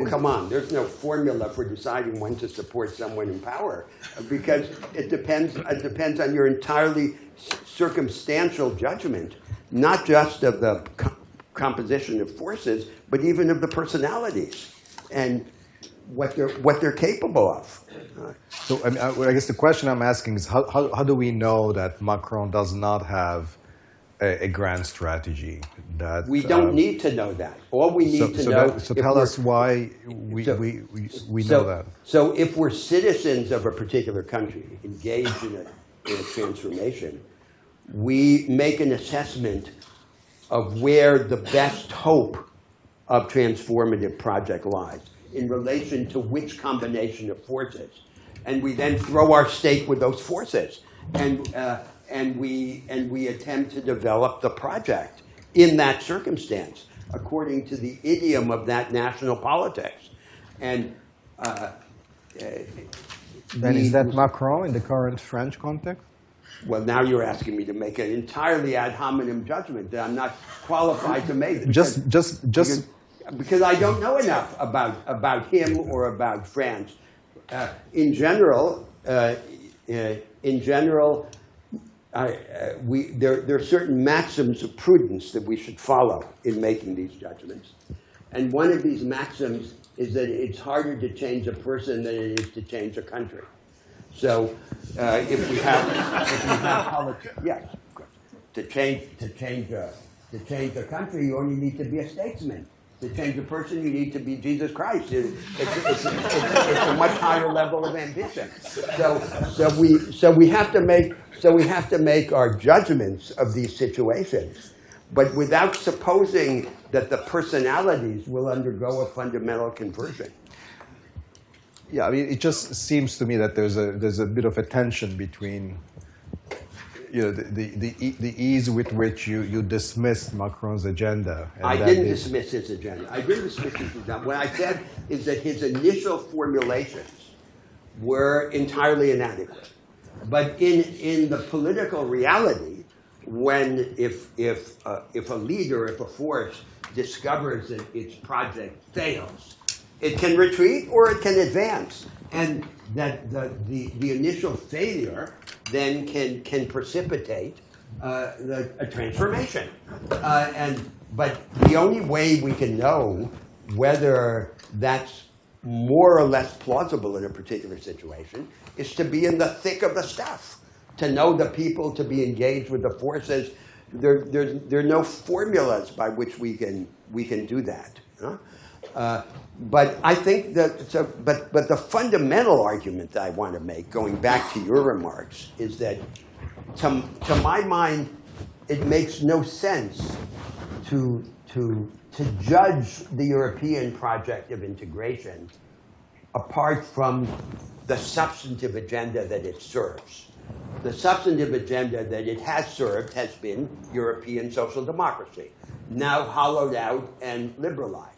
Come on. There's no formula for deciding when to support someone in power because it depends on your entirely circumstantial judgment, not just of the composition of forces, but even of the personalities and what they're capable of. So I guess the question I'm asking is how do we know that Macron does not have a grand strategy? That we don't need to know that. All we need to know. So tell us why we know that. So if we're citizens of a particular country engaged in a transformation, we make an assessment of where the best hope of transformative project lies in relation to which combination of forces, and we then throw our stake with those forces, and we attempt to develop the project in that circumstance, according to the idiom of that national politics. And is that Macron in the current French context? Well, now you're asking me to make an entirely ad hominem judgment that I'm not qualified to make. Because I don't know enough about him or about France. In general, there are certain maxims of prudence that we should follow in making these judgments. And one of these maxims is that it's harder to change a person than it is to change a country. So if we have politics, yes, of course. To change a country, you only need to be a statesman. To change a person, you need to be Jesus Christ. It's a much higher level of ambition. So we have to make our judgments of these situations, but without supposing that the personalities will undergo a fundamental conversion. Yeah, I mean, it just seems to me that there's a bit of a tension between, the ease with which you dismissed Macron's agenda. I didn't dismiss his agenda. I didn't dismiss his agenda. What I said is that his initial formulations were entirely inadequate. But in the political reality, if a leader, if a force discovers that its project fails, it can retreat or it can advance, and that the initial failure then can precipitate a transformation. But the only way we can know whether that's more or less plausible in a particular situation is to be in the thick of the stuff, to know the people, to be engaged with the forces. There are no formulas by which we can do that. But I think that, but the fundamental argument that I want to make, going back to your remarks, is that to my mind, it makes no sense to judge the European project of integration apart from the substantive agenda that it serves. The substantive agenda that it has served has been European social democracy, now hollowed out and liberalized.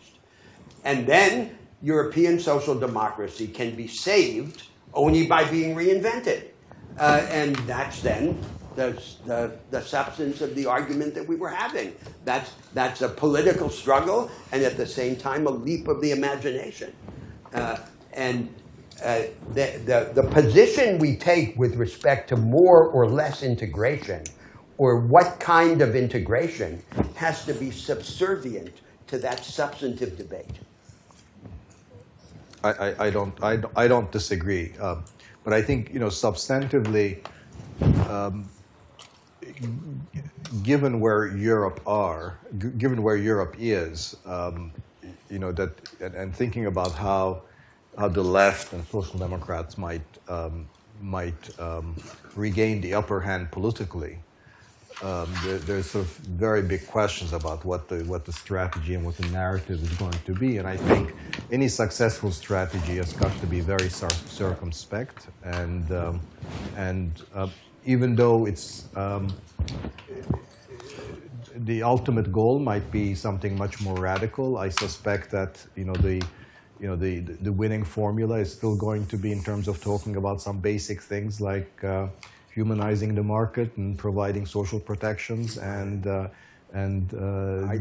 And then European social democracy can be saved only by being reinvented. And that's then the substance of the argument that we were having. That's a political struggle and at the same time a leap of the imagination. The position we take with respect to more or less integration, or what kind of integration, has to be subservient to that substantive debate. I don't disagree. But I think, substantively, given where Europe is, and thinking about how the left and social democrats might regain the upper hand politically. There's sort of very big questions about what the strategy and what the narrative is going to be, and I think any successful strategy has got to be very circumspect, and even though it's the ultimate goal might be something much more radical, I suspect that the winning formula is still going to be in terms of talking about some basic things like humanizing the market and providing social protections and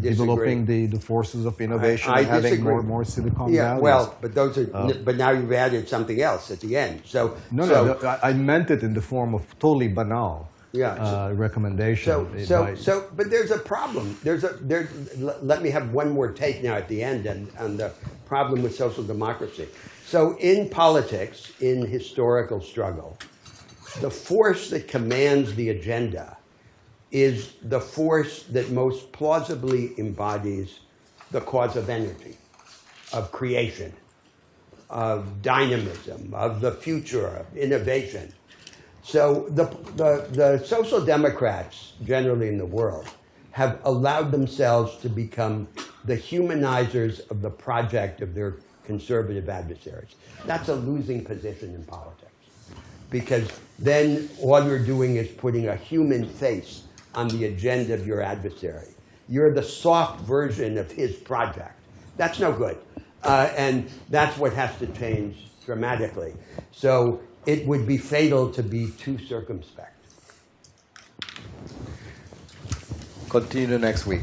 developing the forces of innovation and having more Silicon Valley. Well, but those are. But now you've added something else at the end. So no, I meant it in the form of totally banal. Recommendation. But there's a problem. Let me have one more take now at the end on the problem with social democracy. So in politics, in historical struggle, the force that commands the agenda is the force that most plausibly embodies the cause of energy, of creation, of dynamism, of the future, of innovation. So the social democrats generally in the world have allowed themselves to become the humanizers of the project of their conservative adversaries. That's a losing position in politics, because then all you're doing is putting a human face on the agenda of your adversary. You're the soft version of his project. That's no good. And that's what has to change dramatically. So it would be fatal to be too circumspect. Continue next week.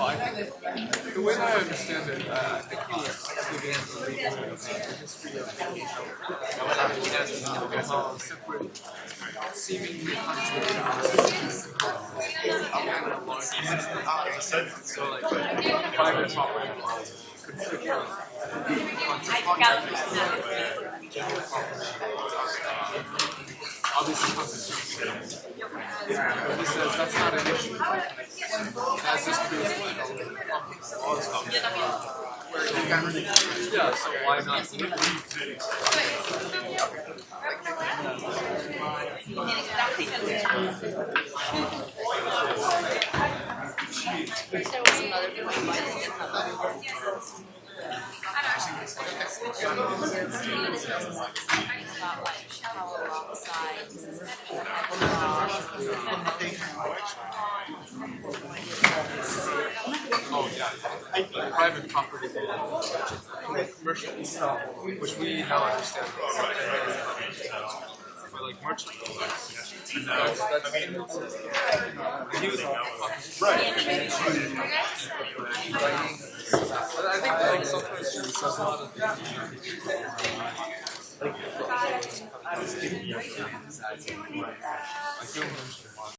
I think the way that I understand it, I think he began to read the history of how separate, seemingly contradictory so like private property conflict obviously constitution. But he says that's not an issue. That's just to do with all this stuff. Yeah, so why not leave? There was another point why they didn't have Oh yeah, private property, commercial, which we now understand. For like merchant, that's I think like sometimes she says a lot of things.